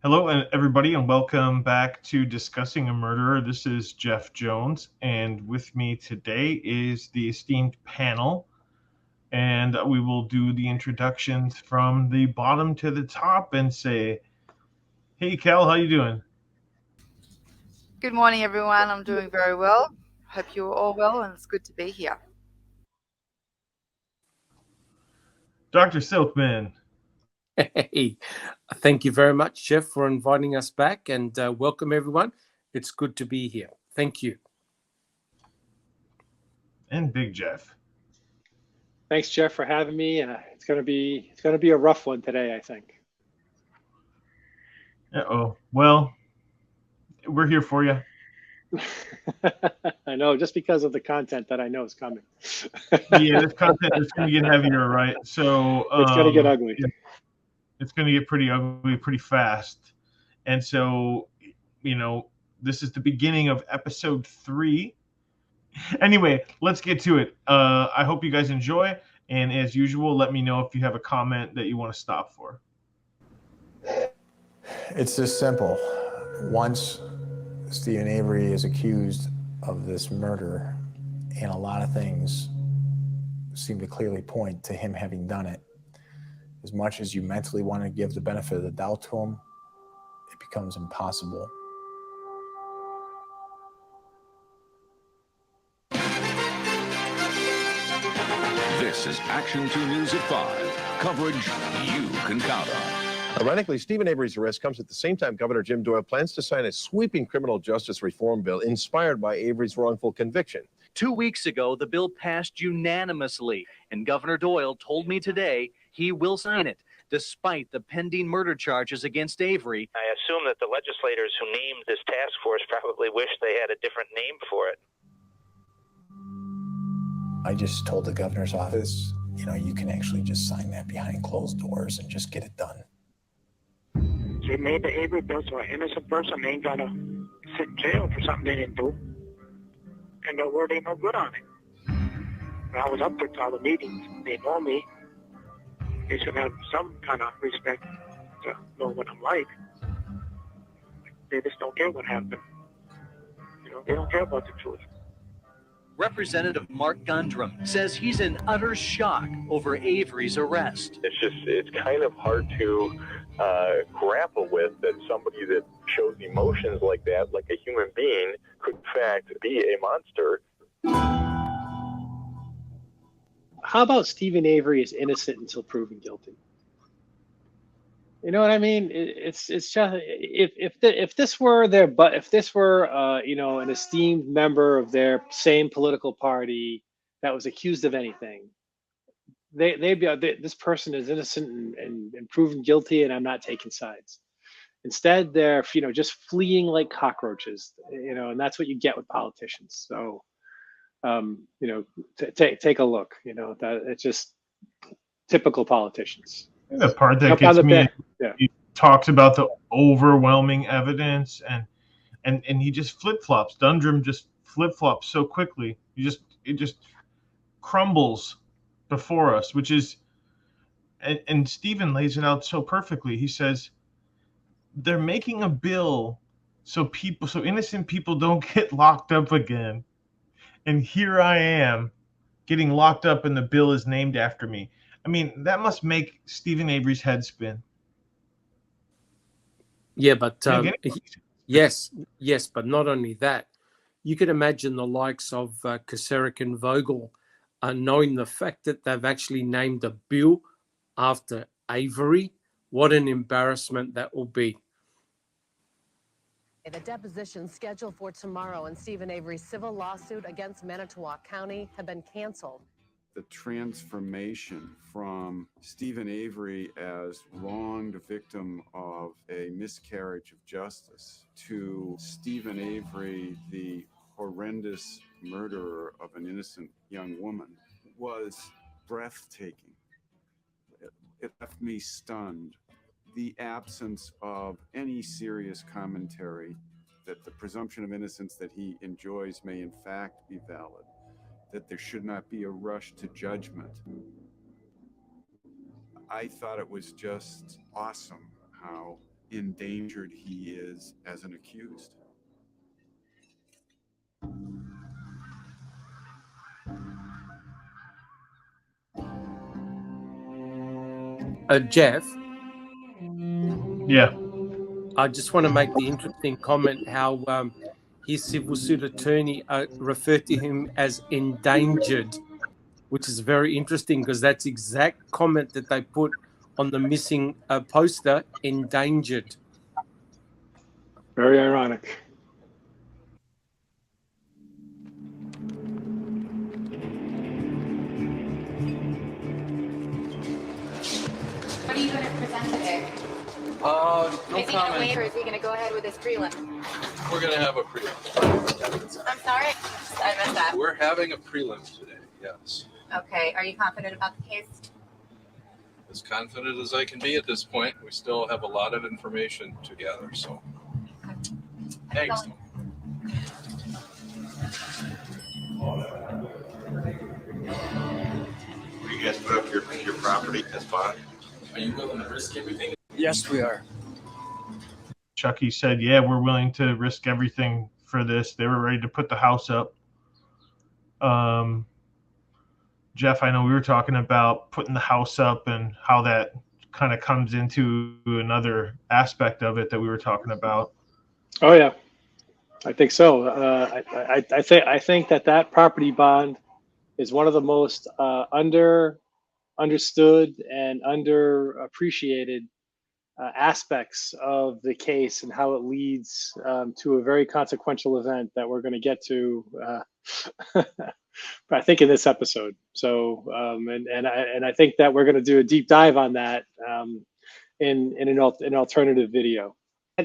Hello, everybody, and welcome back to Discussing a Murderer. This is Jeff Jones, and with me today is the esteemed panel, and we will do the introductions from the bottom to the top and say, "Hey, Cal, how you doing?" Good morning, everyone. I'm doing very well. Hope you're all well, and it's good to be here. Dr. Silkman. Hey, thank you very much, Jeff, for inviting us back, and welcome everyone. It's good to be here. Thank you. And Big Jeff. Thanks, Jeff, for having me. It's gonna be a rough one today, I think. Uh-oh. Well, we're here for you. I know, just because of the content that I know is coming. Yeah, this content is going to get heavier, right? So It's gonna get ugly. It's going to get pretty ugly pretty fast. And so, this is the beginning of episode 3. Anyway, let's get to it. I hope you guys enjoy. And as usual, let me know if you have a comment that you want to stop for. It's just simple. Once Stephen Avery is accused of this murder, and a lot of things seem to clearly point to him having done it, as much as you mentally want to give the benefit of the doubt to him, it becomes impossible. This is Action 2 News at 5. Coverage you can count on. Ironically, Stephen Avery's arrest comes at the same time Governor Jim Doyle plans to sign a sweeping criminal justice reform bill inspired by Avery's wrongful conviction. 2 weeks ago, the bill passed unanimously, and Governor Doyle told me today he will sign it, despite the pending murder charges against Avery. I assume that the legislators who named this task force probably wish they had a different name for it. I just told the governor's office, you can actually just sign that behind closed doors and just get it done. They made the Avery bill so an innocent person ain't gonna sit in jail for something they didn't do. And the word ain't no good on it. When I was up there to all the meetings, they know me. They should have some kind of respect to know what I'm like. They just don't care what happened. They don't care about the truth. Representative Mark Gundrum says he's in utter shock over Avery's arrest. It's kind of hard to grapple with that somebody that shows emotions like that, like a human being, could in fact be a monster. How about Stephen Avery is innocent until proven guilty? You know what I mean? It's just if this were an esteemed member of their same political party that was accused of anything, they'd be this person is innocent and proven guilty, and I'm not taking sides. Instead, they're just fleeing like cockroaches, and that's what you get with politicians. So, take a look. That it's just typical politicians. The part that gets me, he talks about the overwhelming evidence, and he just flip-flops. Dundrum just flip-flops so quickly. It just crumbles before us, which is, and Stephen lays it out so perfectly. He says, they're making a bill so innocent people don't get locked up again. And here I am getting locked up, and the bill is named after me. I mean, that must make Stephen Avery's head spin. Yeah, but yes, but not only that. You could imagine the likes of Kacerik and Vogel knowing the fact that they've actually named a bill after Avery. What an embarrassment that will be. The deposition scheduled for tomorrow in Stephen Avery's civil lawsuit against Manitowoc County have been canceled. The transformation from Stephen Avery as wronged victim of a miscarriage of justice to Stephen Avery, the horrendous murderer of an innocent young woman, was breathtaking. It left me stunned. The absence of any serious commentary that the presumption of innocence that he enjoys may in fact be valid, that there should not be a rush to judgment. I thought it was just awesome how endangered he is as an accused. Jeff? Yeah. I just want to make the interesting comment how his civil suit attorney referred to him as endangered, which is very interesting because that's the exact comment that they put on the missing poster, endangered. Very ironic. What are you going to present today? No Is he going to comment. wait or is he going to go ahead with his prelim? We're going to have a prelim. I'm sorry, I missed that. We're having a prelim today, yes. Okay, are you confident about the case? As confident as I can be at this point. We still have a lot of information to gather, so. Thanks. You guys put up your property as bond? Are you willing to risk everything? Yes, we are. Chucky said, yeah, we're willing to risk everything for this. They were ready to put the house up. Jeff, I know we were talking about putting the house up and how that kind of comes into another aspect of it that we were talking about. Oh yeah, I think so. I think that property bond is one of the most understood and underappreciated aspects of the case and how it leads to a very consequential event that we're going to get to. I think in this episode. So, and I think that we're going to do a deep dive on that in an alternative video.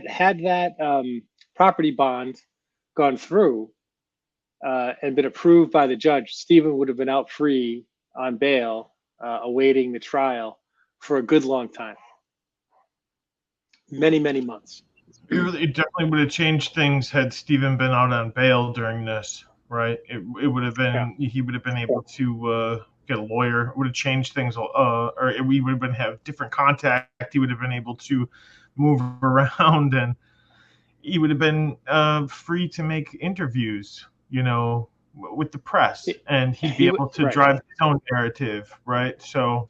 Had that property bond gone through and been approved by the judge, Stephen would have been out free on bail, awaiting the trial for a good long time, many months. It definitely would have changed things had Stephen been out on bail during this. Right, it would have been he would have been able to get a lawyer. It would have changed things, or we would have have different contact. He would have been able to move around, and he would have been free to make interviews, with the press, and he'd be able to drive his own narrative. Right, so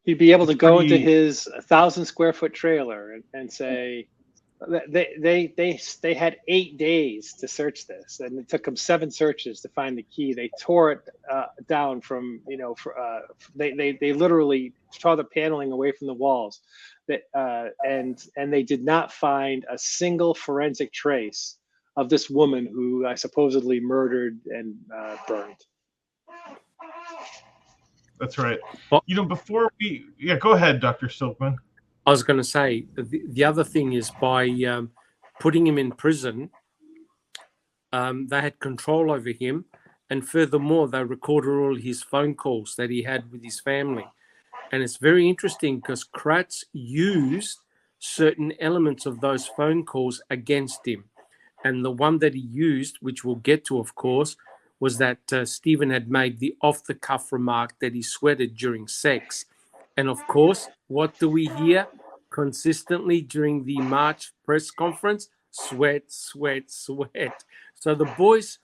he'd be able to go into his 1,000 square foot trailer and say. They had 8 days to search this, and it took them 7 searches to find the key. They tore it down from, they literally tore the paneling away from the walls, and they did not find a single forensic trace of this woman who I supposedly murdered and burned. That's right. Well, before go ahead, Dr. Silkman. I was going to say, the other thing is by putting him in prison, they had control over him. And furthermore, they recorded all his phone calls that he had with his family. And it's very interesting because Kratz used certain elements of those phone calls against him. And the one that he used, which we'll get to, of course, was that Stephen had made the off-the-cuff remark that he sweated during sex. And of course, what do we hear consistently during the March press conference? Sweat, sweat, sweat. So the boys,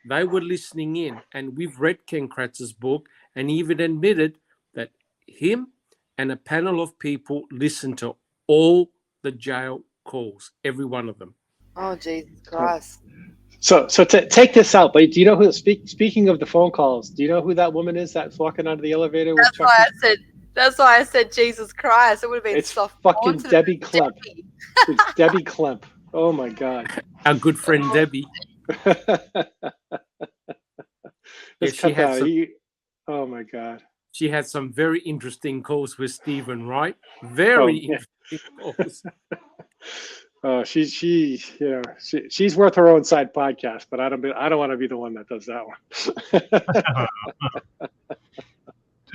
they were listening in. And we've read Ken Kratz's book, and he even admitted that him and a panel of people listened to all the jail calls, every one of them. Oh, Jesus Christ. So to take this out, but do you know who? Speaking of the phone calls, do you know who that woman is that's walking onto the elevator? That's why I said Jesus Christ. It would have been it's fucking Debbie Klemp. It's Debbie Klemp. Oh my God. Our good friend Debbie. Oh my God. She had some very interesting calls with Stephen, right? Very interesting calls. She's worth her own side podcast, but I don't want to be the one that does that one.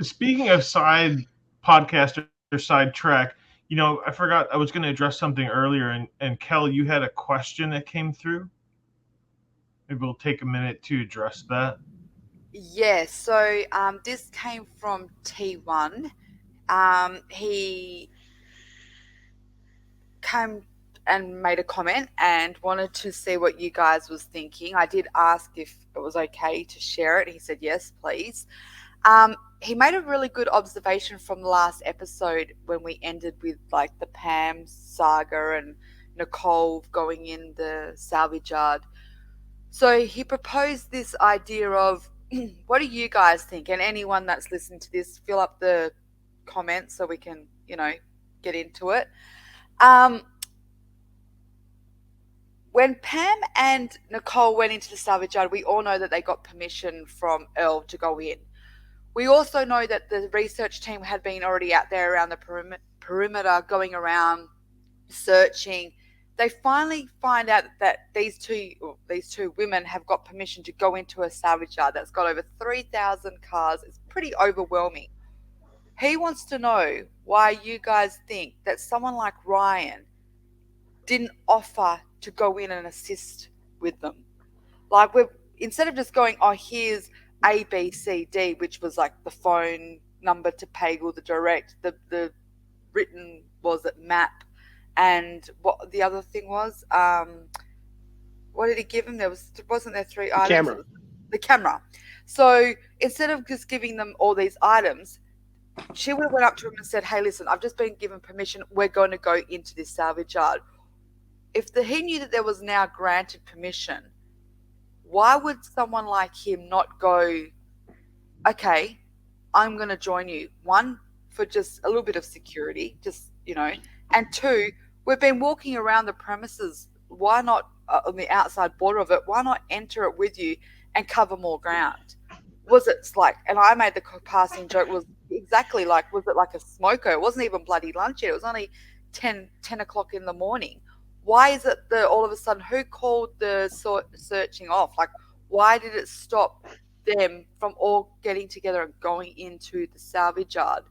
Speaking of side podcast or side track, I forgot I was going to address something earlier, and Kel, you had a question that came through. Maybe we'll take a minute to address that. Yeah, so this came from T1. came and made a comment and wanted to see what you guys was thinking. I did ask if it was okay to share it. He said, yes, please. He made a really good observation from the last episode when we ended with like the Pam saga and Nicole going in the salvage yard. So he proposed this idea of, what do you guys think? And anyone that's listening to this, fill up the comments so we can, get into it. When Pam and Nicole went into the salvage yard, we all know that they got permission from Earl to go in. We also know that the research team had been already out there around the perimeter, going around, searching. They finally find out that these two women have got permission to go into a salvage yard that's got over 3,000 cars. It's pretty overwhelming. He wants to know why you guys think that someone like Ryan didn't offer to go in and assist with them. Like, instead of just going, oh, here's A, B, C, D, which was like the phone number to Pagel, the direct, the written was it map, and what the other thing was, what did he give him? Wasn't there 3 items? Camera. The camera. So instead of just giving them all these items, she would have went up to him and said, hey, listen, I've just been given permission. We're going to go into this salvage yard. If he knew that there was now granted permission, why would someone like him not go, okay, I'm going to join you? 1, for just a little bit of security, and 2, we've been walking around the premises. Why not, on the outside border of it, why not enter it with you and cover more ground? Was it like, and I made the passing joke, was exactly like, was it like a smoker? It wasn't even bloody lunch yet. It was only 10 o'clock in the morning. Why is it that all of a sudden, who called the searching off? Like, why did it stop them from all getting together and going into the salvage yard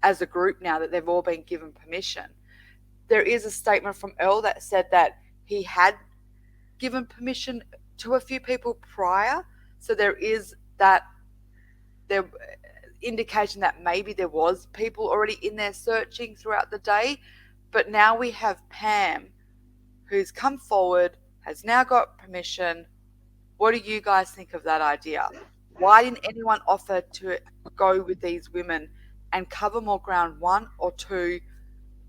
as a group now that they've all been given permission? There is a statement from Earl that said that he had given permission to a few people prior. So there is that indication that maybe there was people already in there searching throughout the day. But now we have Pam, who's come forward, has now got permission. What do you guys think of that idea? Why didn't anyone offer to go with these women and cover more ground? 1 or 2,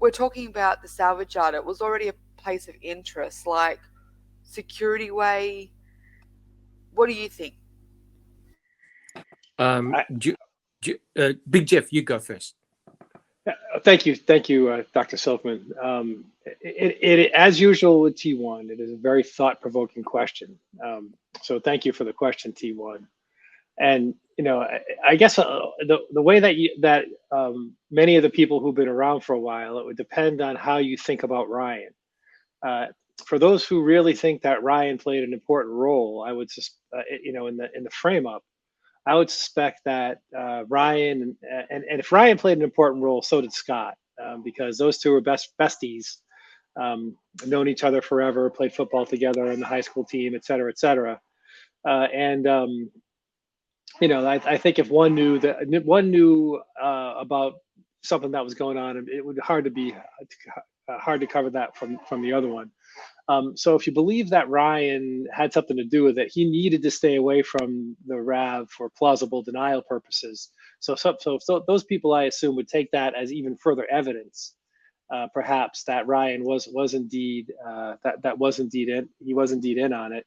we're talking about the salvage yard. It was already a place of interest, like security way. What do you think? Big Jeff, you go first. Thank you, Dr. Silkman. It as usual with T1, it is a very thought-provoking question. So thank you for the question, T1. And I guess the way that many of the people who've been around for a while, it would depend on how you think about Ryan. For those who really think that Ryan played an important role, I would just in the frame up, I would suspect that Ryan and if Ryan played an important role, so did Scott, because those two were besties, known each other forever, played football together in the high school team, et cetera, et cetera. I think if one knew about something that was going on, it would hard to cover that from the other one. So if you believe that Ryan had something to do with it, he needed to stay away from the RAV for plausible denial purposes. So those people, I assume, would take that as even further evidence, perhaps, that Ryan was indeed he was indeed in on it.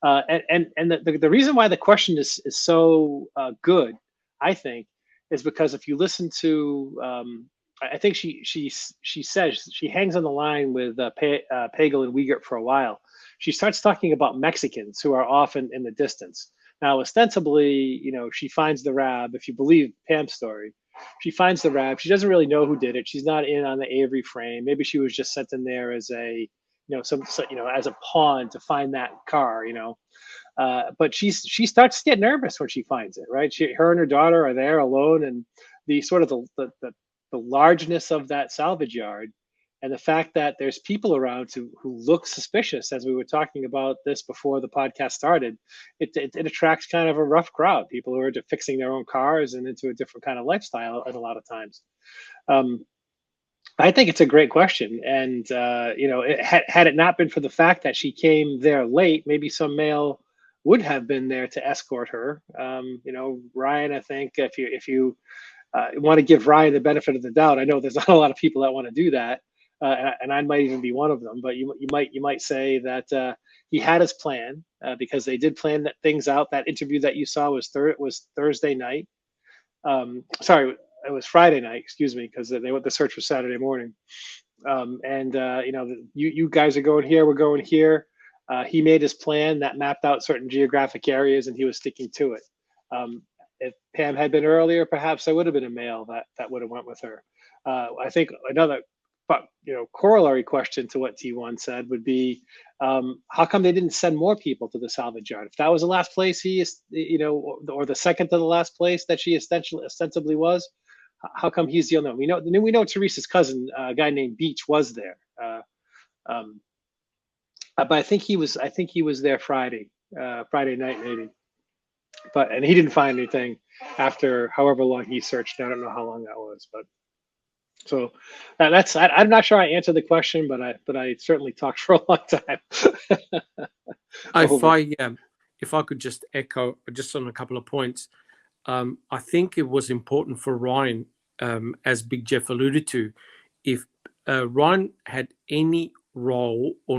And the reason why the question is so good, I think, is because if you listen to I think she says she hangs on the line with Pagel and Wiegert for a while. She starts talking about Mexicans who are often in the distance. Now, ostensibly, she finds the RAB. If you believe Pam's story, she finds the RAB. She doesn't really know who did it. She's not in on the Avery frame. Maybe she was just sent in there as a as a pawn to find that car. But she starts to get nervous when she finds it. Right? Her and her daughter are there alone, and the sort of the largeness of that salvage yard and the fact that there's people around who look suspicious, as we were talking about this before the podcast started, it attracts kind of a rough crowd, people who are fixing their own cars and into a different kind of lifestyle at a lot of times. I think it's a great question, and had it not been for the fact that she came there late, maybe some male would have been there to escort her. Ryan, I think if you want to give Ryan the benefit of the doubt, I know there's not a lot of people that want to do that, and I might even be one of them. But you might say that he had his plan because they did plan things out. That interview that you saw was Thursday night. Sorry, it was Friday night. Excuse me, because the search was Saturday morning. You guys are going here. We're going here. He made his plan that mapped out certain geographic areas, and he was sticking to it. If Pam had been earlier, perhaps there would have been a male that would have went with her. I think another, corollary question to what T1 said would be, how come they didn't send more people to the salvage yard? If that was the last place or the second to the last place that she ostensibly was, how come he's the only one? We know Teresa's cousin, a guy named Beach, was there. But I think he was there Friday night maybe. And he didn't find anything after however long he searched. I don't know how long that was, but so I'm not sure I answered the question, but I certainly talked for a long time. If I could just echo just on a couple of points, I think it was important for Ryan, as Big Jeff alluded to, if Ryan had any role or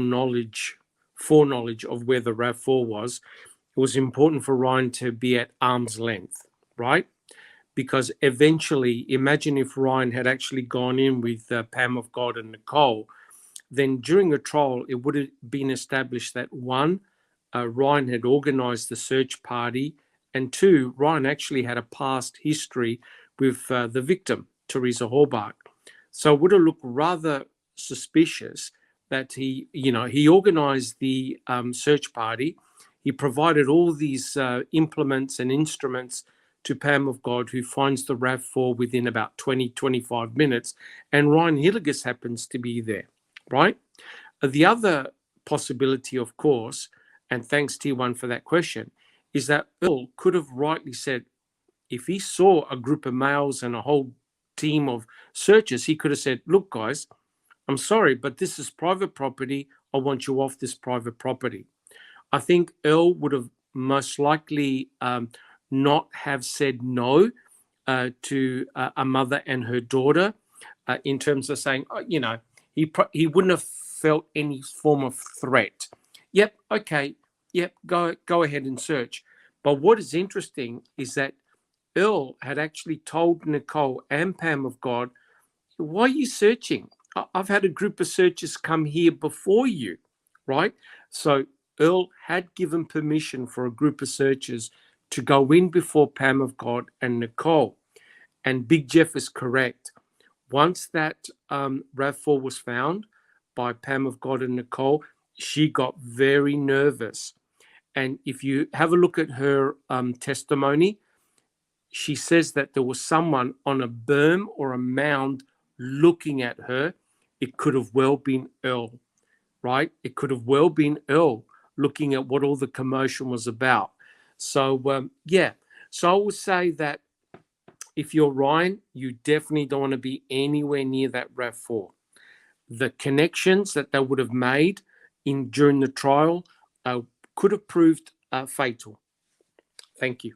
foreknowledge of where the RAV4 was, it was important for Ryan to be at arm's length, right? Because eventually, imagine if Ryan had actually gone in with Pam of God and Nicole, then during a trial, it would have been established that one, Ryan had organized the search party, and two, Ryan actually had a past history with the victim, Teresa Horbach. So it would have looked rather suspicious that he organized the search party. He provided all these implements and instruments to Pam of God, who finds the RAV4 within about 20-25 minutes, and Ryan Hilligus happens to be there, right? The other possibility, of course, and thanks T1 for that question, is that Earl could have rightly said, if he saw a group of males and a whole team of searchers, he could have said, look, guys, I'm sorry, but this is private property. I want you off this private property. I think Earl would have most likely not have said no to a mother and her daughter in terms of saying, he wouldn't have felt any form of threat. Yep, okay, yep, go ahead and search. But what is interesting is that Earl had actually told Nicole and Pam of God, why are you searching? I've had a group of searchers come here before you, right? So Earl had given permission for a group of searchers to go in before Pam of God and Nicole. And Big Jeff is correct. Once that RAV4 was found by Pam of God and Nicole, she got very nervous. And if you have a look at her testimony, she says that there was someone on a berm or a mound looking at her. It could have well been Earl, right? It could have well been Earl looking at what all the commotion was about. So, So I would say that if you're Ryan, you definitely don't want to be anywhere near that RAV4. The connections that they would have made during the trial could have proved fatal. Thank you.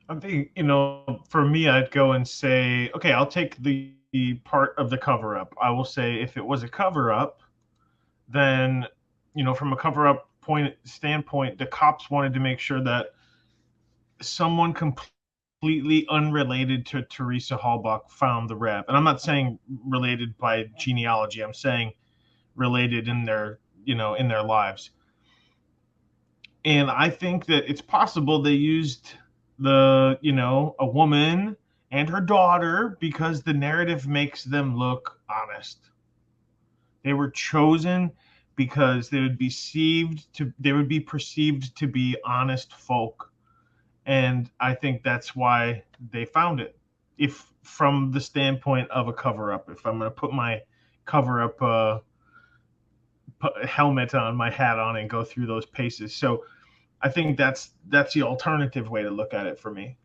I think, for me, I'd go and say, okay, I'll take the part of the cover-up. I will say if it was a cover-up, then, from a cover-up standpoint, the cops wanted to make sure that someone completely unrelated to Teresa Halbach found the RAV. And I'm not saying related by genealogy. I'm saying related in their, in their lives. And I think that it's possible they used a woman and her daughter because the narrative makes them look honest. They were chosen because they would be perceived to be honest folk. And I think that's why they found it. If from the standpoint of a cover-up, if I'm going to put my cover-up helmet on, my hat on, and go through those paces. So I think that's the alternative way to look at it for me.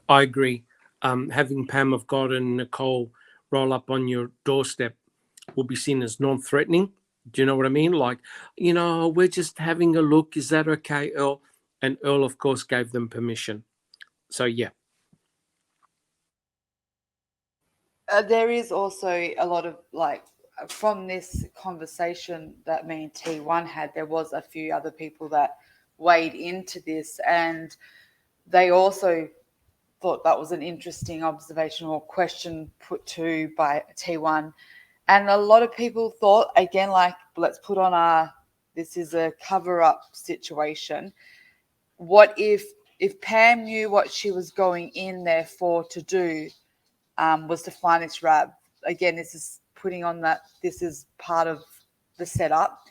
I agree. Having Pam of God and Nicole roll up on your doorstep will be seen as non-threatening. Do you know what I mean? Like, we're just having a look. Is that okay, Earl? And Earl, of course, gave them permission. So, yeah. There is also a lot of, from this conversation that me and T1 had, there was a few other people that weighed into this, and they also thought that was an interesting observation or question put to by T1. And a lot of people thought, again, let's put on this is a cover-up situation. What if Pam knew what she was going in there for to do was to find this RAV? Again, this is putting on that this is part of the setup.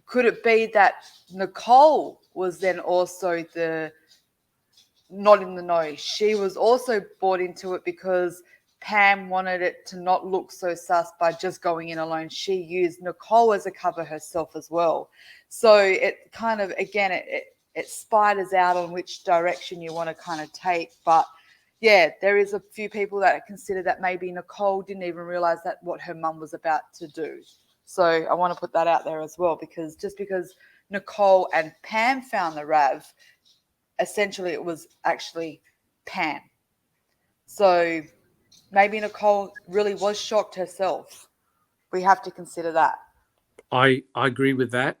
Could it be that Nicole was then also not in the know? She was also bought into it because Pam wanted it to not look so sus by just going in alone. She used Nicole as a cover herself as well. So it kind of, again, it spiders out on which direction you want to kind of take. But yeah, there is a few people that consider that maybe Nicole didn't even realize that what her mum was about to do. So I want to put that out there as well, because just because Nicole and Pam found the RAV, essentially it was actually Pam. So maybe Nicole really was shocked herself. We have to consider that. I agree with that.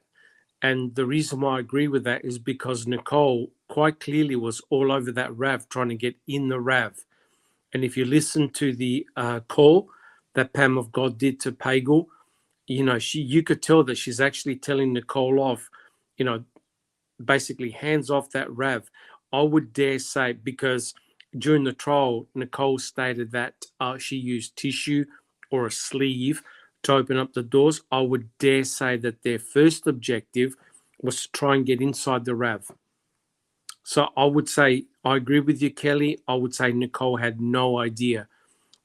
And the reason why I agree with that is because Nicole quite clearly was all over that RAV, trying to get in the RAV. And if you listen to the call that Pam of God did to Pagel, you could tell that she's actually telling Nicole off, basically hands off that RAV. I would dare say, because during the trial, Nicole stated that she used tissue or a sleeve to open up the doors. I would dare say that their first objective was to try and get inside the RAV. So I would say, I agree with you, Kelly. I would say Nicole had no idea.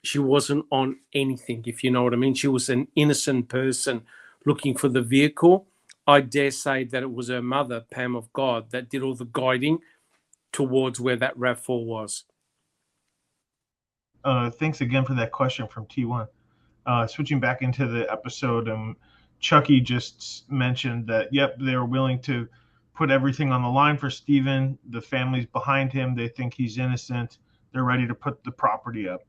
She wasn't on anything, if you know what I mean. She was an innocent person looking for the vehicle. I dare say that it was her mother, Pam of God, that did all the guiding towards where that RAV4 was. Thanks again for that question from T1. Switching back into the episode, Chucky just mentioned that, yep, they're willing to put everything on the line for Stephen. The family's behind him. They think he's innocent. They're ready to put the property up.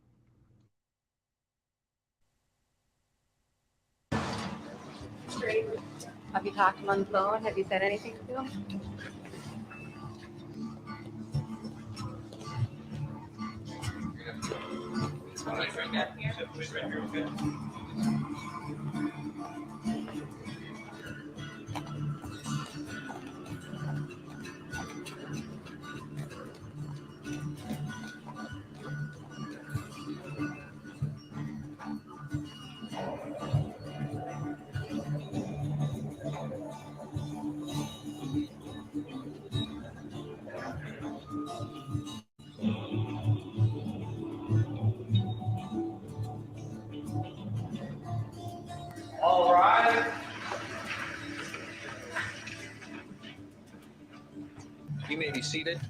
Have you talked to him on the phone? Have you said anything to him? All right. You may be seated.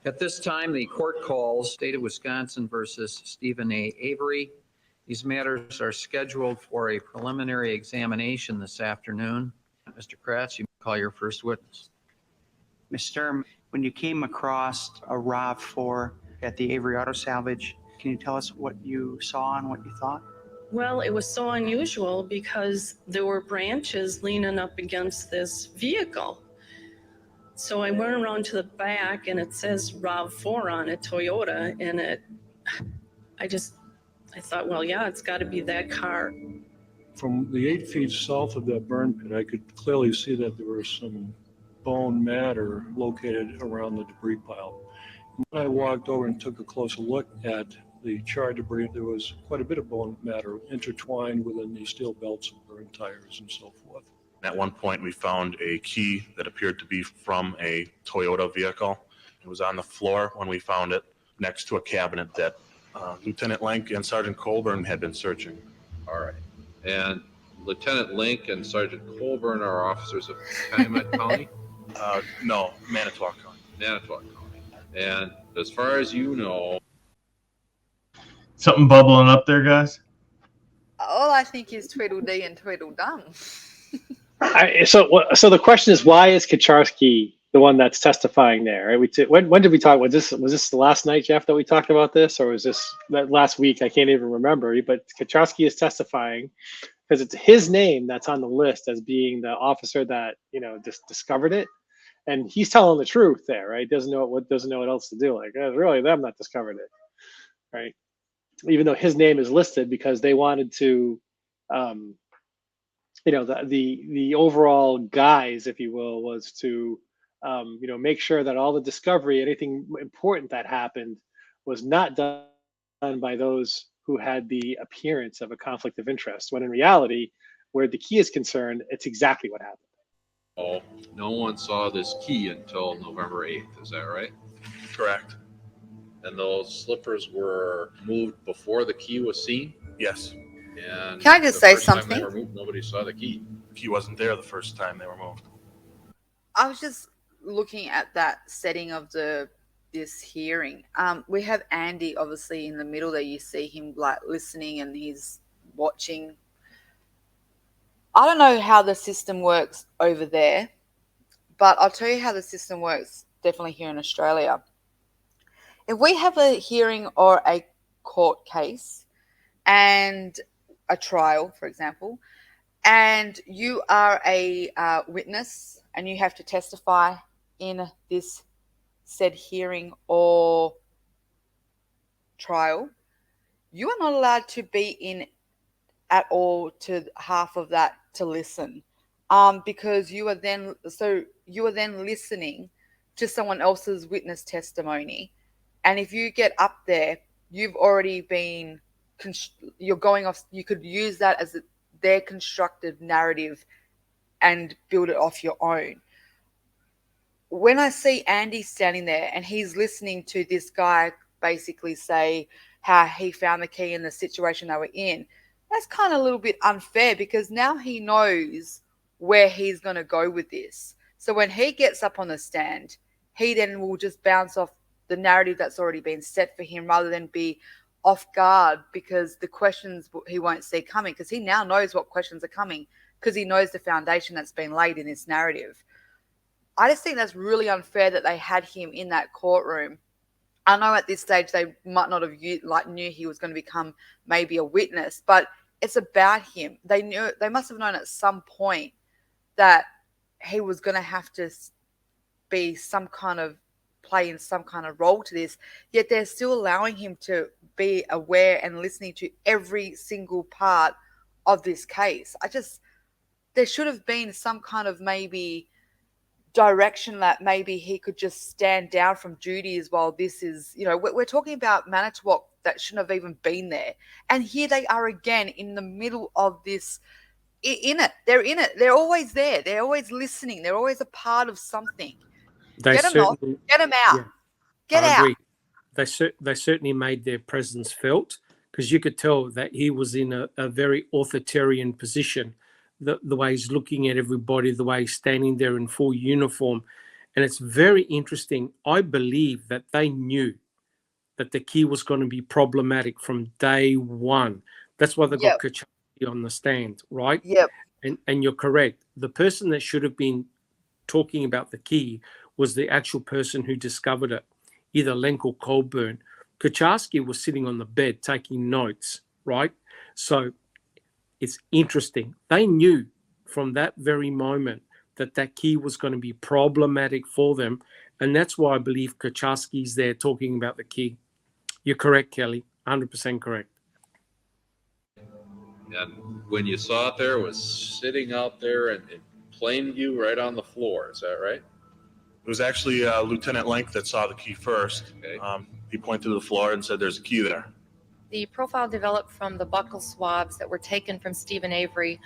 At this time, the court calls State of Wisconsin versus Stephen A. Avery. These matters are scheduled for a preliminary examination this afternoon. Mr. Kratz, you call your first witness. Mr. When you came across a RAV4 at the Avery Auto Salvage, can you tell us what you saw and what you thought? Well, it was so unusual because there were branches leaning up against this vehicle. So I went around to the back and it says RAV4 on it, Toyota, and I thought, well, yeah, it's got to be that car. From the 8 feet south of that burn pit, I could clearly see that there was some bone matter located around the debris pile. When I walked over and took a closer look at the charred debris, there was quite a bit of bone matter intertwined within the steel belts of burned tires and so forth. At one point, we found a key that appeared to be from a Toyota vehicle. It was on the floor when we found it, next to a cabinet that Lieutenant Lenk and Sergeant Colburn had been searching. All right. And Lieutenant Link and Sergeant Colburn are officers of Calumet County? No, Manitowoc County. Manitowoc County. And as far as you know, Something bubbling up there, guys? All I think is Tweedledee and Tweedledum. So the question is, why is Kucharski the one that's testifying there? Right? When did we talk? Was this the last night, Jeff, that we talked about this, or was this that last week? I can't even remember. But Kucharski is testifying because it's his name that's on the list as being the officer that discovered it, and he's telling the truth there, right? Doesn't know what else to do. Like, it's really them that discovered it, right? Even though his name is listed because they wanted to, the overall guise, if you will, was to, make sure that all the discovery, anything important that happened, was not done by those who had the appearance of a conflict of interest. When in reality, where the key is concerned, it's exactly what happened. no one saw this key until November 8th. Is that right? Correct. And those slippers were moved before the key was seen? Yes. And can I just say something? They were moved, nobody saw the key. The key wasn't there the first time they were moved. I was just looking at that setting of this hearing. We have Andy obviously in the middle there. You see him like listening and he's watching. I don't know how the system works over there, but I'll tell you how the system works definitely here in Australia. If we have a hearing or a court case and a trial, for example, and you are a witness and you have to testify in this said hearing or trial, you are not allowed to be in at all to half of that to listen, because you are then listening to someone else's witness testimony. And if you get up there, you've already been, you're going off, you could use that as their constructed narrative and build it off your own. When I see Andy standing there and he's listening to this guy basically say how he found the key in the situation they were in, that's kind of a little bit unfair because now he knows where he's going to go with this. So when he gets up on the stand, he then will just bounce off the narrative that's already been set for him rather than be off guard because the questions he won't see coming, because he now knows what questions are coming because he knows the foundation that's been laid in this narrative. I just think that's really unfair that they had him in that courtroom. I know at this stage they might not have knew he was going to become maybe a witness, but it's about him. They must have known at some point that he was going to have to be some kind of play in some kind of role to this, yet they're still allowing him to be aware and listening to every single part of this case. There should have been some kind of maybe direction that maybe he could just stand down from duties while this is, we're talking about Manitowoc that shouldn't have even been there. And here they are again in the middle of this, in it. They're in it. They're always there. They're always listening. They're always a part of something. Get them off. Get them out. Yeah, Get I out. agree. They certainly made their presence felt because you could tell that he was in a very authoritarian position. The way he's looking at everybody, the way he's standing there in full uniform. And it's very interesting. I believe that they knew that the key was going to be problematic from day one. That's why they got Kucharski on the stand, right? Yep. And you're correct. The person that should have been talking about the key was the actual person who discovered it, either Lenk or Colburn. Kucharski was sitting on the bed taking notes, right? So it's interesting. They knew from that very moment that key was going to be problematic for them. And that's why I believe Kucharski's there talking about the key. You're correct, Kelly. 100% correct. And when you saw it there, it was sitting out there in plain view right on the floor. Is that right? It was actually Lieutenant Link that saw the key first. Okay. He pointed to the floor and said, "There's a key there." The profile developed from the buccal swabs that were taken from Stephen Avery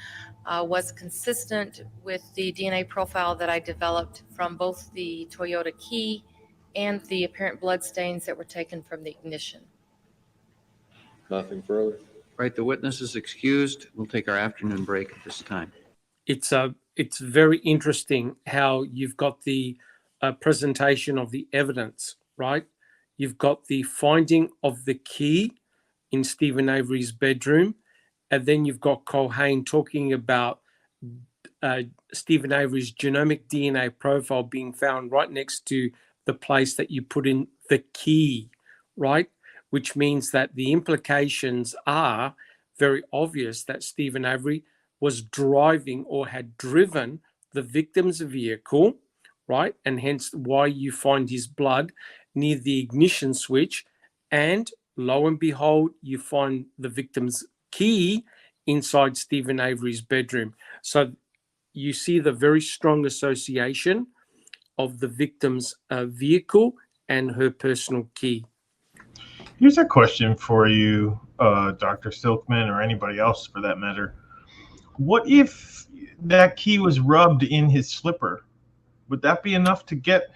was consistent with the DNA profile that I developed from both the Toyota key and the apparent blood stains that were taken from the ignition. Nothing further? Right, the witness is excused. We'll take our afternoon break at this time. It's very interesting how you've got the presentation of the evidence, right? You've got the finding of the key in Stephen Avery's bedroom, and then you've got Culhane talking about Stephen Avery's genomic DNA profile being found right next to the place that you put in the key, right? Which means that the implications are very obvious that Stephen Avery was driving or had driven the victim's vehicle, right? And hence why you find his blood near the ignition switch. And lo and behold, you find the victim's key inside Stephen Avery's bedroom. So you see the very strong association of the victim's vehicle and her personal key. Here's a question for you, Dr. Silkman, or anybody else for that matter. What if that key was rubbed in his slipper? Would that be enough to get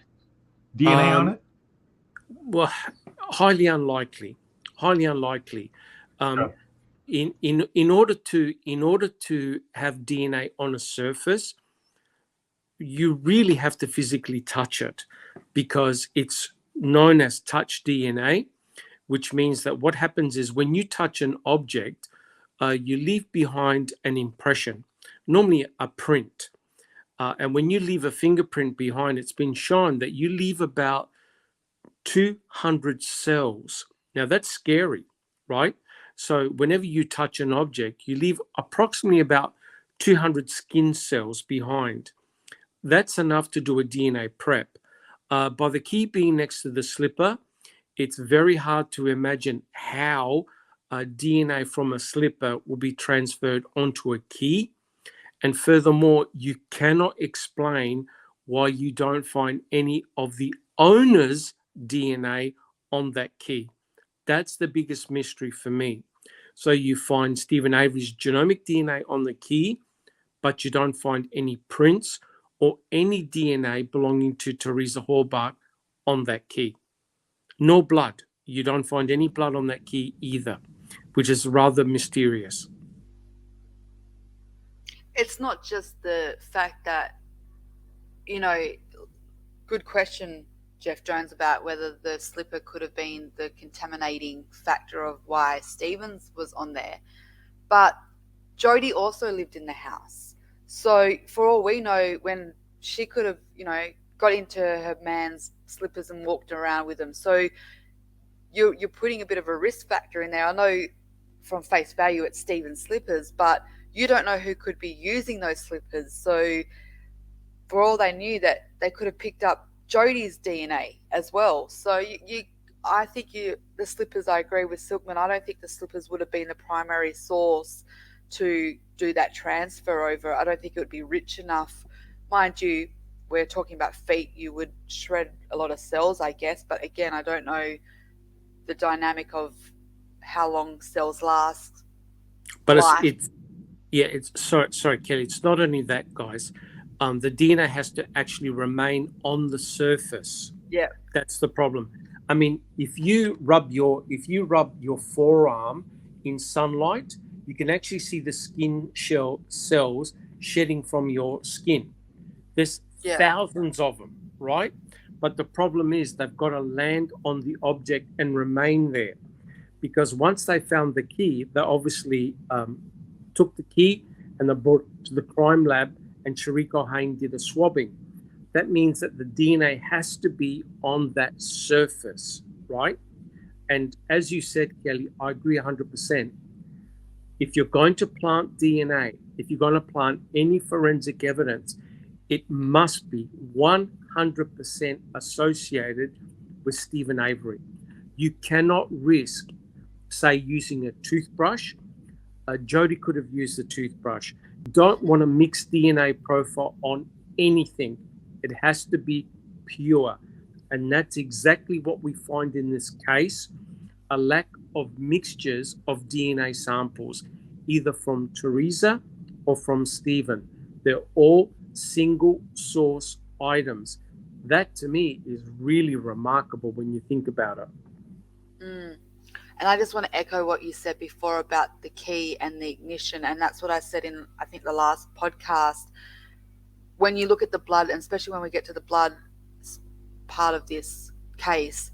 DNA on it? Well, highly unlikely. Highly unlikely. In order to have DNA on a surface, you really have to physically touch it, because it's known as touch DNA, which means that what happens is when you touch an object, you leave behind an impression, normally a print. And when you leave a fingerprint behind, it's been shown that you leave about 200 cells. Now that's scary, right? So whenever you touch an object, you leave approximately about 200 skin cells behind. That's enough to do a DNA prep. By the key being next to the slipper, it's very hard to imagine how DNA from a slipper will be transferred onto a key. And furthermore, you cannot explain why you don't find any of the owner's DNA on that key. That's the biggest mystery for me. So you find Stephen Avery's genomic DNA on the key, but you don't find any prints or any DNA belonging to Teresa Halbach on that key. No blood. You don't find any blood on that key either, which is rather mysterious. It's not just the fact that, good question, Jeff Jones, about whether the slipper could have been the contaminating factor of why Stevens was on there. But Jody also lived in the house. So for all we know, when she could have, got into her man's slippers and walked around with them. So you're putting a bit of a risk factor in there. I know from face value it's Stevens' slippers, but you don't know who could be using those slippers. So for all they knew, that they could have picked up Jody's DNA as well. So I think the slippers, I agree with Silkman. I don't think the slippers would have been the primary source to do that transfer over. I don't think it would be rich enough. Mind you, we're talking about feet. You would shred a lot of cells, I guess. But again, I don't know the dynamic of how long cells last. But sorry, Kelly. It's not only that, guys. The DNA has to actually remain on the surface. Yeah, that's the problem. I mean, if you rub your forearm in sunlight, you can actually see the skin shell cells shedding from your skin. There's thousands of them, right? But the problem is they've got to land on the object and remain there, because once they found the key, they obviously took the key and they brought it to the crime lab, and Shariko Hain did a swabbing. That means that the DNA has to be on that surface, right? And as you said, Kelly, I agree 100%. If you're going to plant DNA, if you're going to plant any forensic evidence, it must be 100% associated with Stephen Avery. You cannot risk, say, using a toothbrush. Jody could have used a toothbrush. You don't want to mix DNA profile on anything. It has to be pure. And that's exactly what we find in this case, a lack of mixtures of DNA samples, either from Teresa or from Stephen. They're all single source items. That to me is really remarkable when you think about it. And I just want to echo what you said before about the key and the ignition. And that's what I said in, I think, the last podcast. When you look at the blood, and especially when we get to the blood part of this case,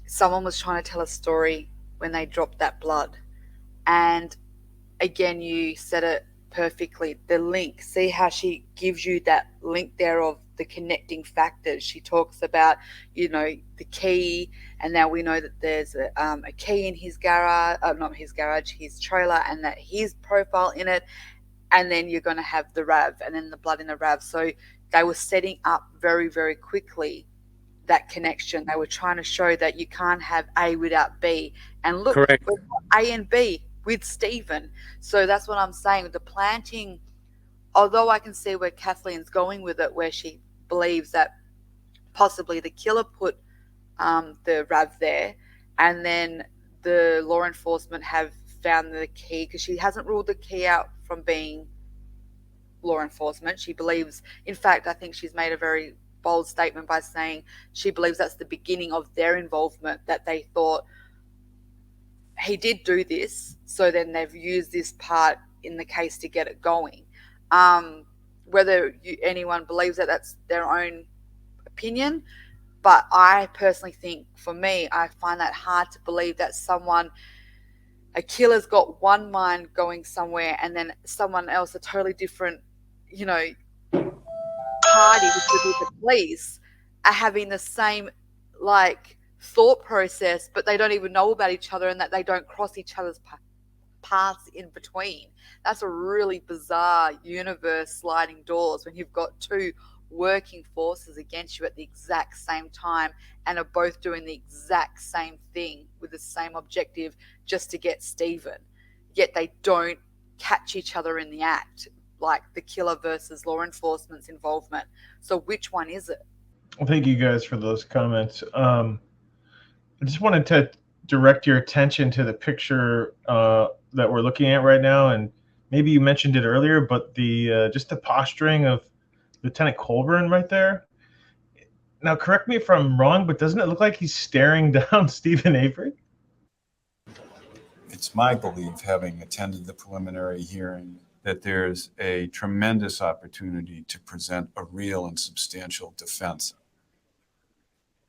someone was trying to tell a story when they dropped that blood. And again, you said it perfectly. The link, see how she gives you that link there of the connecting factors. She talks about, you know, the key, and now we know that there's a key in his garage, not his garage, his trailer, and that his profile in it. And then you're going to have the RAV, and then the blood in the RAV. So they were setting up very, very quickly that connection. They were trying to show that you can't have A without B. And look, Correct. we've got A and B with Stephen. So that's what I'm saying. The planting, although I can see where Kathleen's going with it, where she believes that possibly the killer put the RAV there, and then the law enforcement have found the key, because she hasn't ruled the key out from being law enforcement. She believes, in fact, I think she's made a very bold statement by saying she believes that's the beginning of their involvement, that they thought he did do this, so then they've used this part in the case to get it going. Whether anyone believes that, that's their own opinion, but I personally think, for me, I find that hard to believe that a killer's got one mind going somewhere, and then someone else, a totally different, you know, party, which would be the police, are having the same, like, thought process, but they don't even know about each other, and that they don't cross each other's paths in between. That's a really bizarre universe, sliding doors, when you've got two working forces against you at the exact same time and are both doing the exact same thing with the same objective, just to get Stephen. Yet they don't catch each other in the act, like the killer versus law enforcement's involvement. So which one is it? Well, thank you guys for those comments. I just wanted to direct your attention to the picture that we're looking at right now, and maybe you mentioned it earlier, but the just the posturing of Lieutenant Colburn right there. Now, correct me if I'm wrong, but doesn't it look like he's staring down Stephen Avery? It's my belief, having attended the preliminary hearing, that there's a tremendous opportunity to present a real and substantial defense.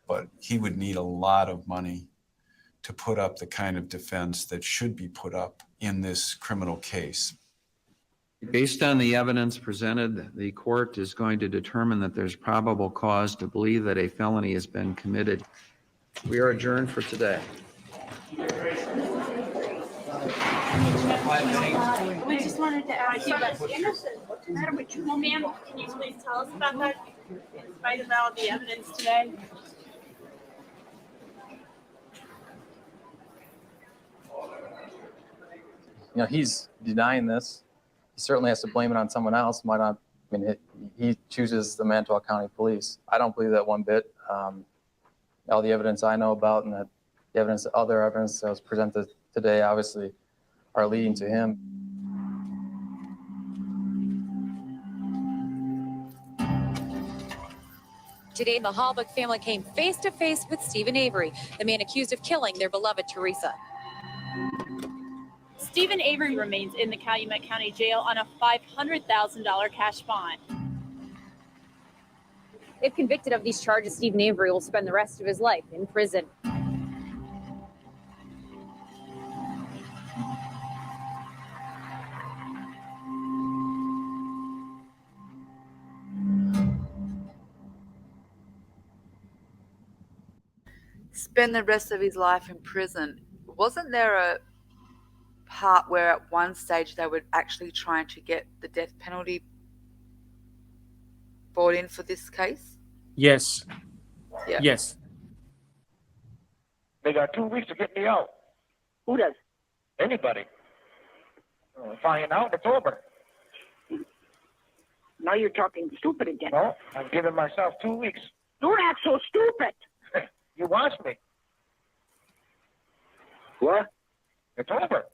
But he would need a lot of money to put up the kind of defense that should be put up in this criminal case. Based on the evidence presented, the court is going to determine that there's probable cause to believe that a felony has been committed. We are adjourned for today. We just wanted to ask you about innocent. What's the matter with you? Well, ma'am, can you please tell us about that, in spite of all the evidence today? You know, he's denying this. He certainly has to blame it on someone else. Might not. I mean, he chooses the Manitowoc County Police. I don't believe that one bit. All the evidence I know about, and that the evidence, other evidence that was presented today, obviously, are leading to him. Today, the Hallbuck family came face to face with Stephen Avery, the man accused of killing their beloved Teresa. Stephen Avery remains in the Calumet County Jail on a $500,000 cash bond. If convicted of these charges, Stephen Avery will spend the rest of his life in prison. Spend the rest of his life in prison. Wasn't there a part where at one stage they were actually trying to get the death penalty brought in for this case? Yes. Yeah. Yes. They got 2 weeks to get me out. Who does? Anybody. If I ain't out, it's over. Now you're talking stupid again. No, I'm giving myself 2 weeks. Don't act so stupid. You watch me. What? It's over.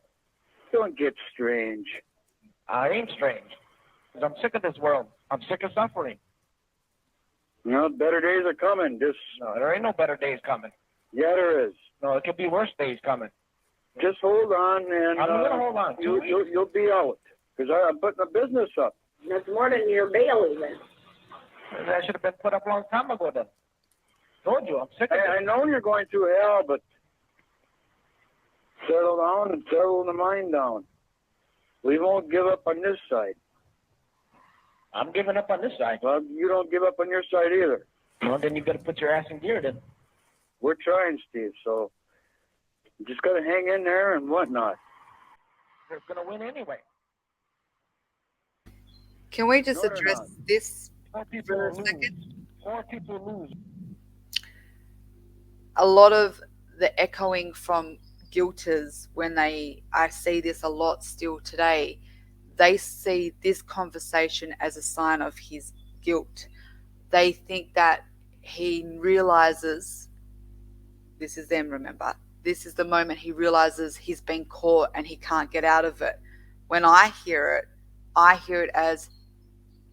Don't get strange. I ain't strange. Because I'm sick of this world. I'm sick of suffering. No, better days are coming. No, there ain't no better days coming. Yeah, there is. No, it could be worse days coming. Just hold on, and I'm gonna hold on. You'll be out because I'm putting a business up. That's more than your bail even. That should have been put up a long time ago then. Told you, I'm sick of it. I know you're going through hell, but settle down and settle the mind down. We won't give up on this side. I'm giving up on this side. Well, you don't give up on your side either. Well, then you got to put your ass in gear then. We're trying, Steve, so you just got to hang in there and whatnot. They're going to win anyway. Can we just address this Four people for a lose. second? 4 people lose. A lot of the echoing from guilters, when I see this a lot still today, they see this conversation as a sign of his guilt. They think that he realizes, this is them, remember, this is the moment he realizes he's been caught and he can't get out of it. When I hear it as